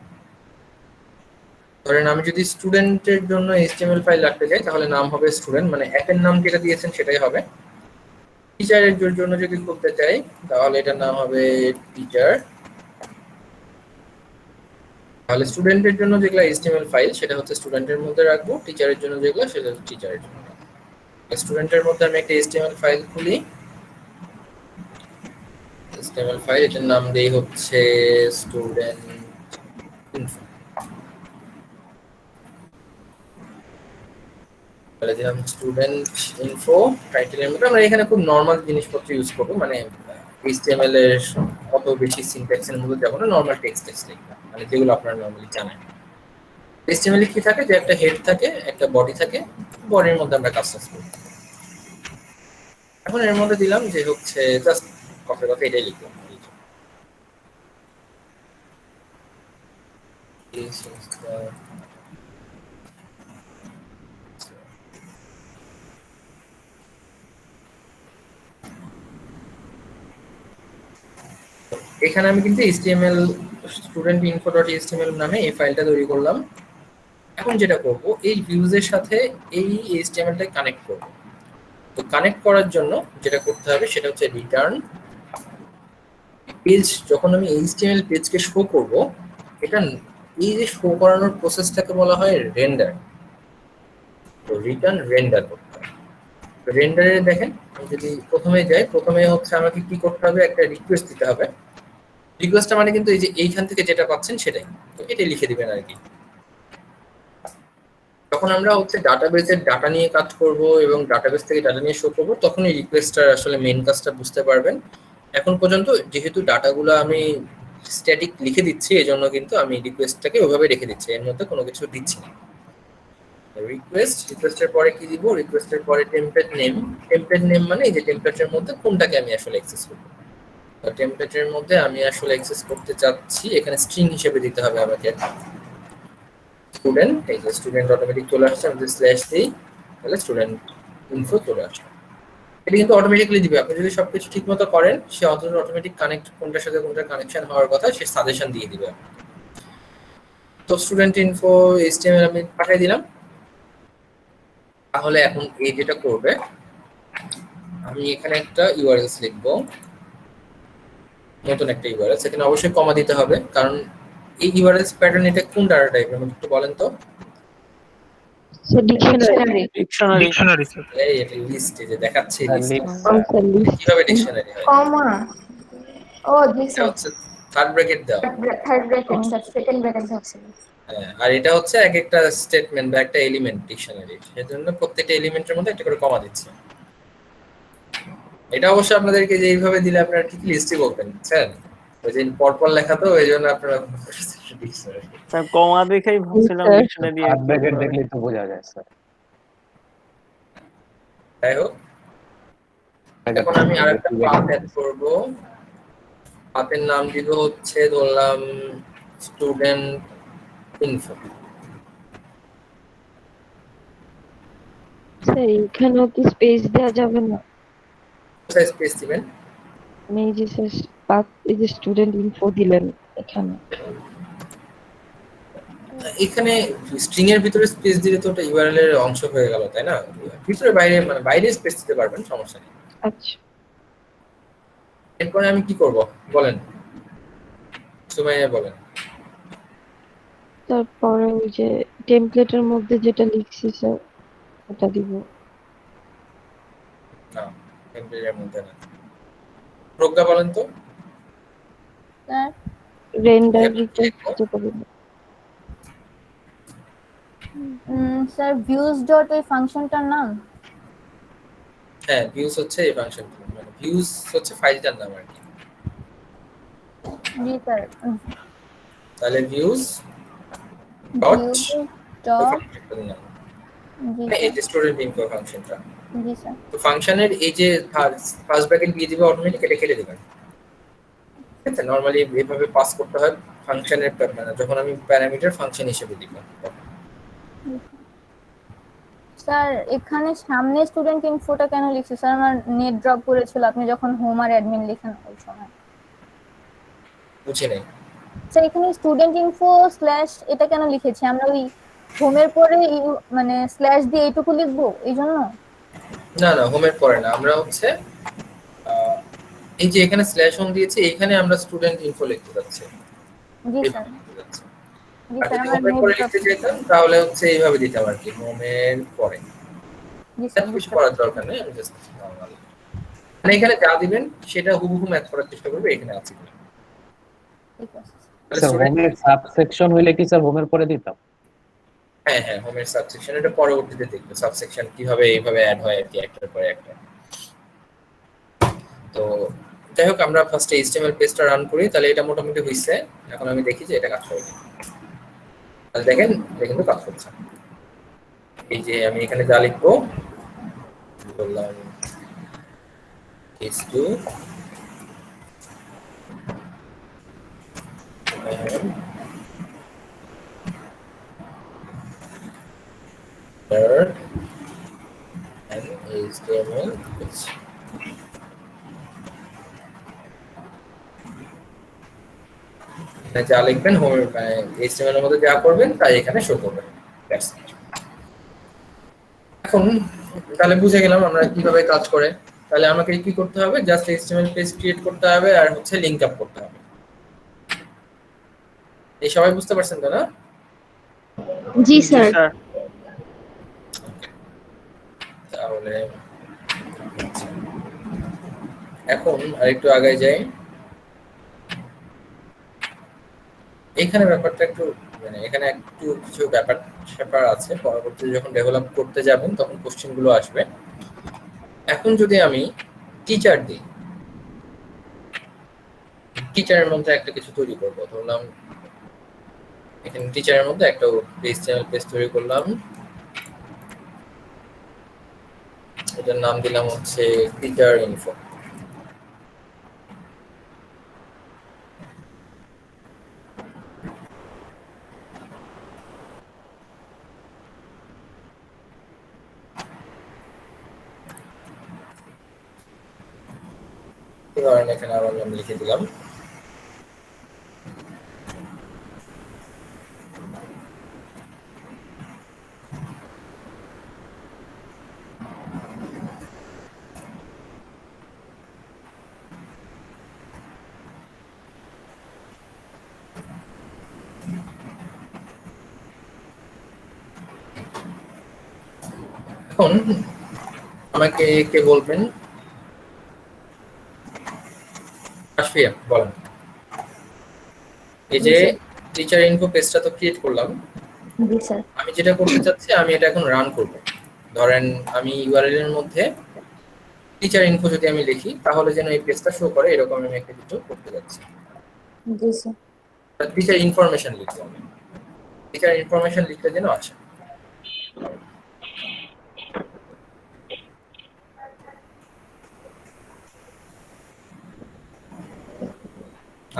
ধরেন আমি যদি স্টুডেন্টের জন্য এইচটিএমএল ফাইল রাখতে চাই তাহলে নাম হবে স্টুডেন্ট, মানে অ্যাপের নাম যেটা দিয়েছেন সেটাই হবে। টিচারের জন্য যদি খুলতে চাই তাহলে এটার নাম হবে টিচার। তাহলে স্টুডেন্টের জন্য যেগুলো এইচটিএমএল ফাইল সেটা হচ্ছে স্টুডেন্টের মধ্যে রাখবো, টিচারের জন্য যেগুলো সেটা হচ্ছে টিচারের জন্য। স্টুডেন্টের মধ্যে আমি একটা এইচটিএমএল ফাইল খুলি, এইচটিএমএল ফাইল, এটার নাম দেই হচ্ছে স্টুডেন্ট ইনফো। তাহলে দিলাম স্টুডেন্ট ইনফো। টাইটেলের মধ্যে আমরা এখানে খুব নরমাল জিনিসপত্র ইউজ করবো, মানে এইচটিএমএল এর অত বেশি সিনট্যাক্স এর মধ্যে যাব না, নরমাল টেক্সট লিখবো, মানে যেগুলো আপনারা নরমালি জানেন। এইচটিএমএল কি থাকে, যে একটা হেড থাকে, একটা বডি থাকে, বডির মধ্যে আমরা কাজ করি। এখন এর মধ্যে দিলাম যে হচ্ছে জাস্ট কথা কথা এটাই লিখলাম। এখানে আমি কিন্তু HTML student info dot HTML নামে এই ফাইলটা তৈরি করলাম। এখন যেটা করব, এই ভিউজের সাথে এই এইচটিএমএলটা কানেক্ট করব। তো কানেক্ট করার জন্য যেটা করতে হবে সেটা হচ্ছে রিটার্ন পেজ। যখন আমি এইচটিএমএল পেজকে শো করব, এটা এই যে শো করানোর প্রসেসটাকে বলা হয় রেন্ডার। তো রিটার্ন রেন্ডার করতে হবে। রেন্ডারে দেখেন আমি যদি প্রথমে যাই, প্রথমে হচ্ছে আমাকে কি করতে হবে, একটা রিকোয়েস্ট দিতে হবে। রিকোয়েস্টটা মানে কিন্তু এই যে এইখান থেকে যেটা পাচ্ছেন সেটাই, তো এটাই লিখে দিবেন আর কি। যখন আমরা হচ্ছে ডাটাবেসের ডাটা নিয়ে কাজ করব এবং ডাটাবেস থেকে ডাটা নিয়ে শো করব, তখন এই রিকোয়েস্টটার আসলে মেইন কাজটা বুঝতে পারবেন। এখন পর্যন্ত যেহেতু ডাটাগুলো আমি স্ট্যাটিক লিখে দিচ্ছি, এজন্য কিন্তু আমি রিকোয়েস্টটাকে ওইভাবে রেখে দিচ্ছি, এর মধ্যে কোনো কিছু দিচ্ছি না। রিকোয়েস্টের পরে কি দিব, রিকোয়েস্টের পরে টেমপ্লেট নেম। টেমপ্লেট নেম মানে এই যে টেমপ্লেটের মধ্যে কোনটাকে আমি আসলে অ্যাক্সেস করব। টেমপ্লেটের মধ্যে আমি আসলে অ্যাক্সেস করতে চাচ্ছি, এখানে স্ট্রিং হিসেবে দিতে হবে আমাকে স্টুডেন্ট। এই যে স্টুডেন্ট অটোমেটিক চলে আসছে, আমি যদি স্ল্যাশ দিই তাহলে স্টুডেন্ট ইনফো চলে আসবে। এটা কিন্তু অটোমেটিক্যালি দিবে, আপনি যদি সবকিছু ঠিকমতো করেন সে অটোমেটিক কানেক্ট, কোনটার সাথে কোনটার কানেকশন হওয়ার কথা সে সাজেশন দিয়ে দিবে। তো স্টুডেন্ট ইনফো এইচটিএমএল আমি পাঠিয়ে দিলাম। তাহলে এখন এই যেটা করবে, আমি এখানে একটা ইউআরএল লিখবো, নতুন একটা ইউআরএল। এখানে অবশ্যই কমা দিতে হবে, কারণ এই ইউআরএল প্যাটার্ন এটা কোন ডাটা টাইপের মধ্যে একটু বলেন তো। ডিকশনারি। ডিকশনারি এই এটা লিস্ট, এই যে দেখাচ্ছে লিস্ট, লিস্ট কিভাবে ডিকশনারি হয়। কমা ও জি এটা স্যার, হচ্ছে থার্ড ব্র্যাকেট দাও, third bracket sir, second bracket হচ্ছে। আর এটা হচ্ছে এক একটা স্টেটমেন্ট বা একটা এলিমেন্ট ডিকশনারি, সেজন্য প্রত্যেকটা এলিমেন্টের মধ্যে একটা করে কমা দিচ্ছে। এটা অবশ্যই আপনাদেরকে যে এইভাবে দিলে আপনারা ঠিক লিস্টই বলতেন, বুঝছেন? ওই যে পরপর লেখা, তো এই জন্য আপনারা ডিকশনারি। স্যার কমা দেখেই ভাবছিলাম ডিকশনারি দিয়ে ব্র্যাকেট দেখলেই তো বোঝা যায় স্যার। যাই হোক, এখন আমি আরেকটা পাথ অ্যাড করব। পাথের নাম দিব হচ্ছে ধরলাম স্টুডেন্ট ইনফো। স্যার এখানেও কি স্পেস দেওয়া যাবে না? কোথায় স্পেস দিবেন? আমি এই যে স্যার এই যে স্টুডেন্ট ইনফো দিলেন এখানে, এখানে স্ট্রিং এর ভিতরে স্পেস দিলে তো ওটা ইউআরএল এর অংশ হয়ে গেল, তাই না? ভিতরে বাইরে, মানে বাইরে স্পেস দিতে পারবেন, সমস্যা নেই। আচ্ছা এরপরে আমি কি করব বলেন, সুমাইয়া বলেন। তারপরে ওই যে টেমপ্লেটের মধ্যে যেটা লিখছি স্যার ওটা দিব। না, টেমপ্লেটের মধ্যে না। প্রজ্ঞা বলেন তো। স্যার রেন্ডার রিকোয়েস্ট যেটা দিব। স্যার ভিউজ ডট এই ফাংশনটার নাম। হ্যাঁ, ভিউজ হচ্ছে এই ফাংশন, মানে ভিউজ হচ্ছে ফাইলটার নাম আর কি। জি স্যার, তাহলে ভিউজ ডট view dot জি এই স্যার যে স্টুডেন্ট ইনফো ফাংশনটা, জি স্যার তো ফাংশনের এই যে ফার্স্ট ব্র্যাকেট দিয়ে দিবে অটোমেটিক, এটা কেটে দিবেন। ঠিক আছে, নরমালি এভাবে পাস করতে হয় ফাংশনের, মানে যখন আমি প্যারামিটার ফাংশন হিসেবে দিব। স্যার এখানে সামনে স্টুডেন্ট ইনফোটা কেন লিখছে স্যার? আমার নেট ড্রপ করেছিল আপনি যখন হোম আর অ্যাডমিন লিখেন ওই সময়। বুঝি নাই। স্যার এখানে স্টুডেন্ট ইনফো স্ল্যাশ এটা কেন লিখেছি? আমরা ওই হোমের পরে মানে স্ল্যাশ দিয়ে এইটুকু লিখবো এই জন্য? না না, হোমের পরে না, আমরা হচ্ছে এই যে এখানে স্ল্যাশ হোম দিয়েছি, এখানে আমরা স্টুডেন্ট ইনফো লিখতে যাচ্ছি। জি স্যার জি আর স্যার যদি আমার হোমের নেট পরে ড্রপ। লিখতে চাইতাম তাহলে হচ্ছে এইভাবে দিতাম আর কি, হোমের পরে। জি স্যার এত কিছু করার দরকার নেই, আমি জাস্ট নরমাল মানে এখানে যা দিবেন সেটা হুবহু ম্যাচ করার চেষ্টা করবে, এখানে আছে কিনা। ঠিক আছে তাহলে স্যার স্টুডেন্ট, হোমের সাবসেকশন হইলে কি স্যার হোমের পরে দিতাম? হ্যাঁ হ্যাঁ, হোমের সাবসেকশন এটা পরবর্তীতে দেখবো, সাবসেকশন কিভাবে এইভাবে অ্যাড হয় আর কি, একটার পরে একটা। তো যাই হোক, আমরা ফার্স্টে এইচটিএমএল পেজটা রান করি, তাহলে এটা মোটামুটি হইছে। এখন আমি দেখি যে এটা কাজ করে কিনা। তাহলে দেখেন এটা কিন্তু কাজ করছে। এই যে আমি এখানে যা লিখবো বললাম is2 third and HTML page. যা লিখবেন হোমের HTML এর মধ্যে যা করবেন তাই এখানে শো করবে। That's it. এখন তাহলে বুঝে গেলাম আমরা কিভাবে কাজ করে। তাহলে আমাকে কি করতে হবে? জাস্ট HTML পেজ ক্রিয়েট করতে হবে আর হচ্ছে লিংক আপ করতে হবে। এই সবাই বুঝতে পারছেন তো না? জি স্যার। তাহলে এখন আরেকটু আগে যাই। এখানে ব্যাপারটা একটু মানে এখানে একটু কিছু ব্যাপার আছে, পরবর্তীতে যখন ডেভেলপ করতে যাবেন তখন কোশ্চেন গুলো আসবে। এখন যদি আমি টিচার দিই, টিচারের মধ্যে একটা কিছু তৈরি করবো, ধরলাম এখানে টিচারের মধ্যে একটা HTML পেজ তৈরি করলাম, এটার নাম দিলাম হচ্ছে টিচার ইনফো। ধরেন এখানে আমার নাম লিখে দিলাম। এখন আমাকে কে বলবেন? আশফিয়া বলেন। এই যে টিচার ইনফো পেজটা তো ক্রিয়েট করলাম, জি স্যার। আমি যেটা করতে চাচ্ছি আমি এটা এখন রান করব। ধরেন আমি ইউআরএল এর মধ্যে টিচার ইনফো যদি আমি লিখি তাহলে যেন এই পেজটা শো করে, এরকম আমি একটা কিছু করতে যাচ্ছি। জি স্যার। টিচার ইনফরমেশন লিখতে হবে, টিচার ইনফরমেশন লিখতে যেন আসে।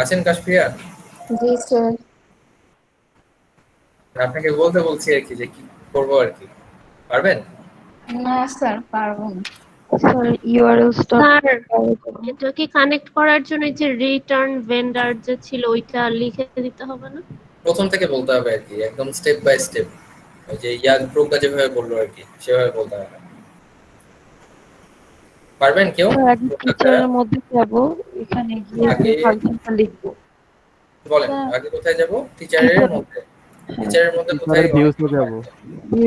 আছেন কাশফিয়া? জি স্যার। আপনাকে বলতে বলছি আর কি যে কি করবো আর কি, পারবেন? না স্যার পারবো না। স্যার ইউআরএল স্যার এটাকে কানেক্ট করার জন্য যে রিটার্ন ভেন্ডার যে ছিল ওইটা লিখে দিতে হবে না? প্রথম থেকে বলতে হবে আর কি, একদম স্টেপ বাই স্টেপ, ওই যে ইয়াদ প্রোগা যেভাবে বললো আর কি সেভাবে বলতে হবে। পারবেন কেউ? আগে টিচারের মধ্যে যাব, এখানে গিয়ে ফাংশনটা লিখবো। বলেন আগে কোথায় যাব? টিচারের মধ্যে। টিচারের মধ্যে কোথায়? ভিউতে যাব।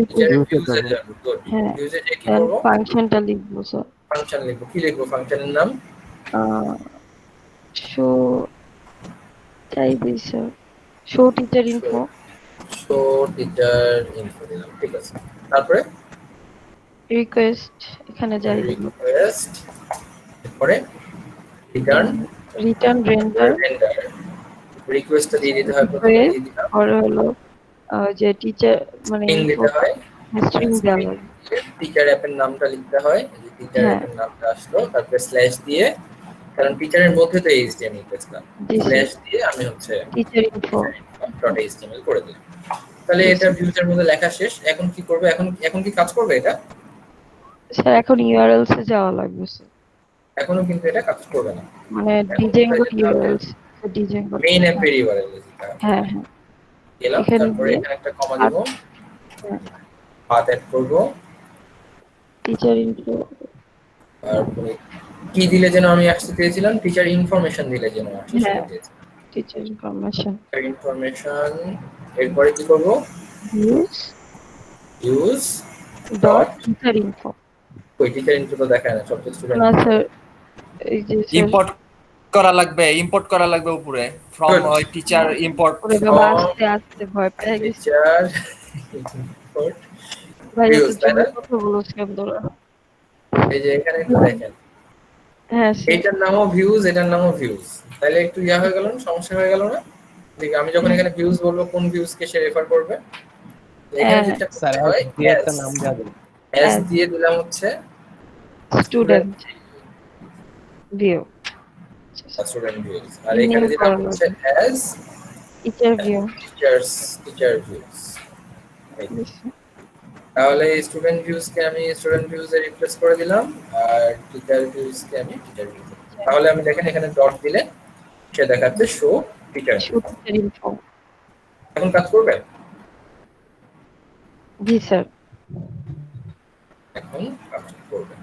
টিচারের ভিউতে যাব। গুড। হ্যাঁ, ভিউতে যে কি করব? ফাংশনটা লিখবো স্যার। ফাংশন লিখবো। কি লিখবো ফাংশনের নাম? শো চাইবে sir, show teacher info. Show teacher info দিলাম, ঠিক আছে। তারপরে রিকোয়েস্ট এখানে যাই দিব, রিকোয়েস্ট, তারপরে রিটার্ন রিটার্ন রেন্ডার। রিকোয়েস্টটা দিয়ে দিতে হয়, প্রথমে দিয়ে দিলাম। পরে হলো যে টিচার মানে স্ট্রিং দিতে হয়, স্ট্রিং দেওয়া লাগবে। টিচার অ্যাপের নামটা লিখতে হয়, এই টিচার হ্যাঁ। অ্যাপের নামটা আসলো, তারপরে স্ল্যাশ দিয়ে, কারণ টিচারের মধ্যে তো এইচটিএমএল পেজটা, জি স্ল্যাশ দিয়ে আমি হচ্ছে টিচার ইনফো। .html করে দিলাম। তাহলে এটা ভিউজের মধ্যে লেখা শেষ। এখন কি করবে? এখন কি কাজ করবে এটা? স্যার এখন ইউআরএলস এ যাওয়া লাগবে স্যার, এখনো কিন্তু এটা কাজ করবে না। মানে ডিজেঙ্গো ইউআরএলস, ডিজেঙ্গো মেইন অ্যাপের ইউআরএল যেটা হ্যাঁ হ্যাঁ গেলাম, এখানে তারপরে গিয়ে এখানে একটা কমা দেব, হ্যাঁ, পাথ অ্যাড করব, টিচার ইনফো। তারপরে কি দিলে যেন আমি আসতে চেয়েছিলাম, টিচার ইনফরমেশন দিলে যেন আসতে হ্যাঁ চেয়েছিলাম, টিচার ইনফরমেশন টিচার ইনফরমেশন। এরপরে কি করব? Use dot teacher info. ওই টিচার ইনফো তো দেখায় না, সব স্টুডেন্ট। না স্যার এই যে ইম্পোর্ট করা লাগবে উপরে ফ্রম ওই টিচার ইম্পোর্ট করে বাবা আস্তে আস্তে ভয় পেয়ে গেছে টিচার ইম্পোর্ট ভাই, views, একটু তাই না? জোরে কথা বলো স্ক্যামদোলা। এই যে এখানে একটু দেখেন, হ্যাঁ স্যার এটার নামও ভিউজ, এটার নামও ভিউজ, তাহলে একটু ইয়া হয়ে গেল না, সমস্যা হয়ে গেল না? ঠিক আমি যখন এখানে ভিউজ বলবো, কোন ভিউজ কে সে রেফার করবে? এখানে যেটা স্যার করতে হয়, দিয়ে একটা নাম দেওয়া যাবে। এস দিয়ে দিলাম হচ্ছে স্টুডেন্ট ভিউ, স্টুডেন্ট ভিউজ, আর এখানে দিলাম হচ্ছে S teacher view. Teacher views. তাহলে স্টুডেন্ট ভিউজ কে আমি স্টুডেন্ট ভিউজ এ রিপ্লেস করে দিলাম, আর টিচার ভিউজ কে আমি টিচার ভিউজ। তাহলে আমি দেখেন এখানে ডট দিলে সে দেখাচ্ছে শো টিচার। ইনফো। এখন কাজ করবে? জি স্যার। এখন কাজ করবে,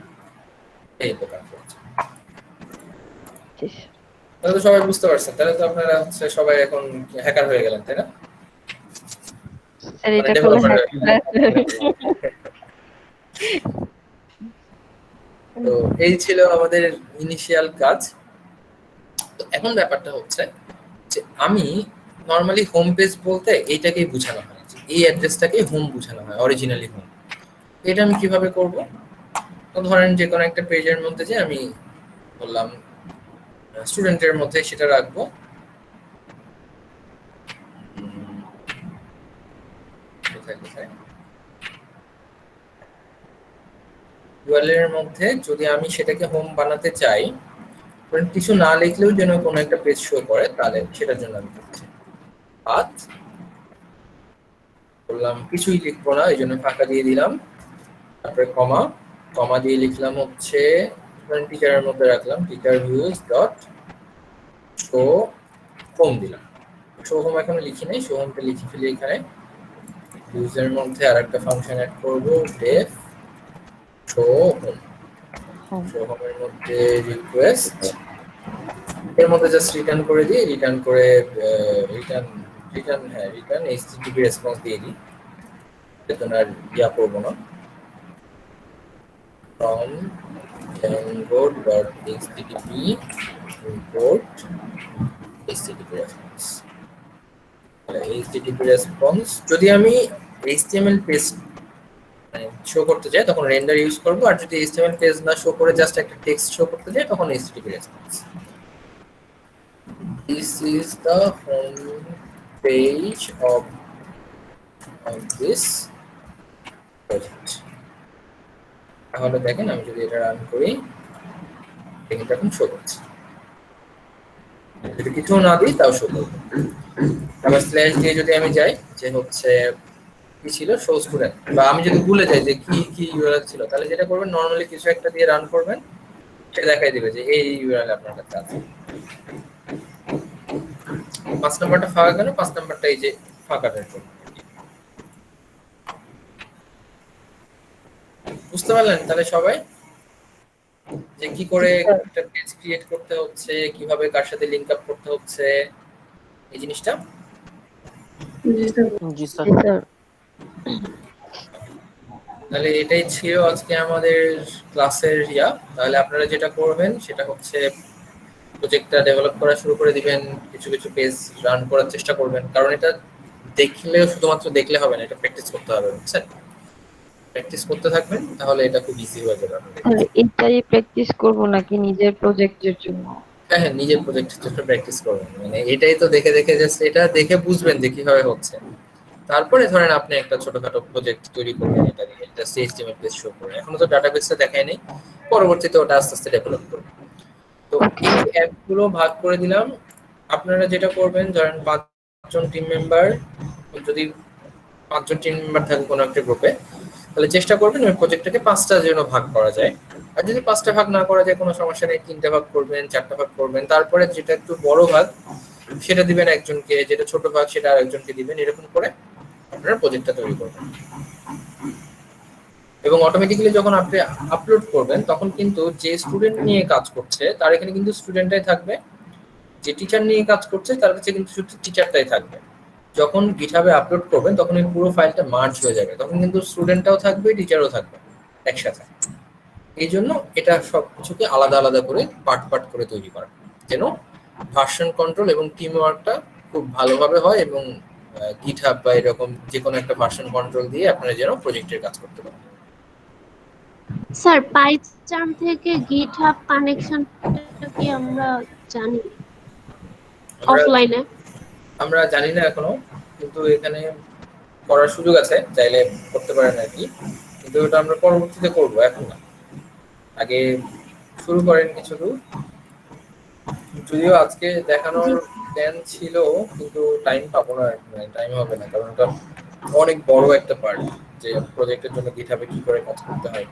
এই তো কাজ করছে। জি স্যার। তাহলে তো সবাই বুঝতে পারছেন, তাহলে তো আপনারা হচ্ছে সবাই এখন হ্যাকার হয়ে গেলেন, তাই না? স্যার এটা করলে তো এই ছিল আমাদের ইনিশিয়াল কাজ। তো এখন ব্যাপারটা হচ্ছে যে আমি নরমালি হোম পেজ বলতে এইটাকেই বোঝানো হয়, এই অ্যাড্রেসটাকে হোম বোঝানো হয়, অরিজিনালি হোম। এটা আমি কিভাবে করব? তো ধরেন যে কোনো একটা পেজের মধ্যে যে আমি বললাম স্টুডেন্টের মধ্যে সেটা রাখবো, ইউআরএল এর মধ্যে যদি আমি সেটাকে হোম বানাতে চাই, কিছু না লিখলেও যেন কোনো একটা পেজ শো করে, তাহলে সেটার জন্য আমি করছি পাথ বললাম, কিছুই লিখবো না, এই জন্য ফাঁকা দিয়ে দিলাম, তারপরে কমা দিয়ে লিখলাম হচ্ছে টিচারের মধ্যে রাখলাম teacher views dot show home দিলাম। শো হোম এখন লিখি নাই, শো হোমটা লিখে ফেলি এখানে। ভিউজের মধ্যে আর একটা ফাংশন অ্যাড করবো, ডেফ শো হোম। শো হোমের মধ্যে রিকোয়েস্ট, এর মধ্যে জাস্ট রিটার্ন করে দিই, রিটার্ন এইচটিটিপি রেসপন্স দিয়ে দিই, এতে আর ইয়া করবো না। from django.http import http response। http response যদি আমি html পেজ শো করতে চাই তখন রেন্ডার ইউজ করব, আর যদি html পেজ না শো করে জাস্ট একটা টেক্সট শো করতে চাই তখন http response। this is the home page of this project। তাহলে দেখেন আমি যদি এটা রান করি, দেখেন এখন শো করছে, যদি কিছু না দিই তাও শো করবে। আবার স্ল্যাশ দিয়ে যদি আমি যাই যে হচ্ছে কি ছিল শো স্টুডেন্ট, বা আমি যদি ভুলে যাই যে কি ইউআরএল ছিল, তাহলে যেটা করবেন নরমালি কিছু একটা দিয়ে রান করবেন, সে দেখাই দিবে যে এই ইউআরএল আপনার কাছে আছে। 5 নাম্বারটা ফাঁকা কেন? 5 নাম্বারটা এই যে ফাঁকাটার জন্য। বুঝতে পারলেন তাহলে সবাই যে কি করে একটা পেজ ক্রিয়েট করতে হচ্ছে, কিভাবে কার সাথে লিংক আপ করতে হচ্ছে এই জিনিসটা? জি স্যার। তাহলে এটাই ছিল আজকে আমাদের ক্লাসের ইয়া। তাহলে আপনারা যেটা করবেন সেটা হচ্ছে প্রজেক্টটা ডেভেলপ করা শুরু করে দিবেন, কিছু কিছু পেজ রান করার চেষ্টা করবেন, কারণ এটা দেখলে শুধুমাত্র দেখলে হবে না, এটা প্র্যাকটিস করতে হবে, বুঝছেন? প্র্যাকটিস করতে থাকবেন তাহলে এটা খুব ইজি হয়ে যাবে। এটাই প্র্যাকটিস করব নাকি নিজের প্রজেক্টের জন্য? হ্যাঁ, নিজের প্রজেক্টের জন্য প্র্যাকটিস করবেন, মানে এটাই তো দেখে দেখে জাস্ট এটা দেখে বুঝবেন যে কিভাবে হচ্ছে। তারপরে ধরেন আপনি একটা ছোটখাটো প্রজেক্ট তৈরি করবেন, এটা দিয়ে এটা HTML পেজ শো করে, এখনো তো ডাটাবেসটা দেখাই নেই, পরবর্তীতে ওটা আস্তে আস্তে ডেভেলপ করবেন। তো এই অ্যাপগুলো ভাগ করে দিলাম। আপনারা যেটা করবেন, ধরেন 5 জন টিম মেম্বার, যদি 5 জন টিম মেম্বার থাকে কোনো একটা গ্রুপে, তাহলে চেষ্টা করবেন ওই প্রজেক্টটাকে 5টা যেন ভাগ করা যায়। আর যদি 5টা ভাগ না করা যায় কোনো সমস্যা নেই, 3টে ভাগ করবেন, 4টা ভাগ করবেন। তারপরে যেটা একটু বড় ভাগ সেটা দিবেন একজনকে, যেটা ছোট ভাগ সেটা আরেকজনকে দিবেন, এরকম করে আপনারা প্রজেক্টটা তৈরি করবেন। এবং অটোমেটিক্যালি যখন আপনি আপলোড করবেন তখন কিন্তু যে স্টুডেন্ট নিয়ে কাজ করছে তার এখানে কিন্তু স্টুডেন্টটাই থাকবে, যে টিচার নিয়ে কাজ করছে তার কাছে কিন্তু শুধু টিচারটাই থাকবে। যখন গিটহাবে আপলোড করবেন তখন এই পুরো ফাইলটা মার্জ হয়ে যাবে, তখন কিন্তু স্টুডেন্টটাও থাকবে, টিচারও থাকবে একসাথে। এই জন্য এটা সবকিছুকে আলাদা আলাদা করে পার্ট পার্ট করে তৈরি করা, যেন ভার্সন কন্ট্রোল এবং টিম ওয়ার্কটা খুব ভালোভাবে হয়, এবং গিটহাব বা এরকম যে কোনো একটা ভার্সন কন্ট্রোল দিয়ে আপনারা যেন প্রজেক্টের কাজ করতে পারেন। স্যার পাইচার্ম থেকে গিটহাব কানেকশনটা কি আমরা জানি অফলাইনে? আমরা জানি না এখনো, কিন্তু এখানে করার সুযোগ আছে, চাইলে করতে পারেন আর কি, কিন্তু ওটা আমরা পরবর্তীতে করবো, এখন না। আগে শুরু করেন কিছু দূর, যদিও আজকে দেখানোর প্ল্যান ছিল কিন্তু টাইম পাবো না, টাইম হবে না, কারণ ওটা অনেক বড় একটা পার্ট যে প্রজেক্টের জন্য গিটহাবে কি করে কাজ করতে হয়।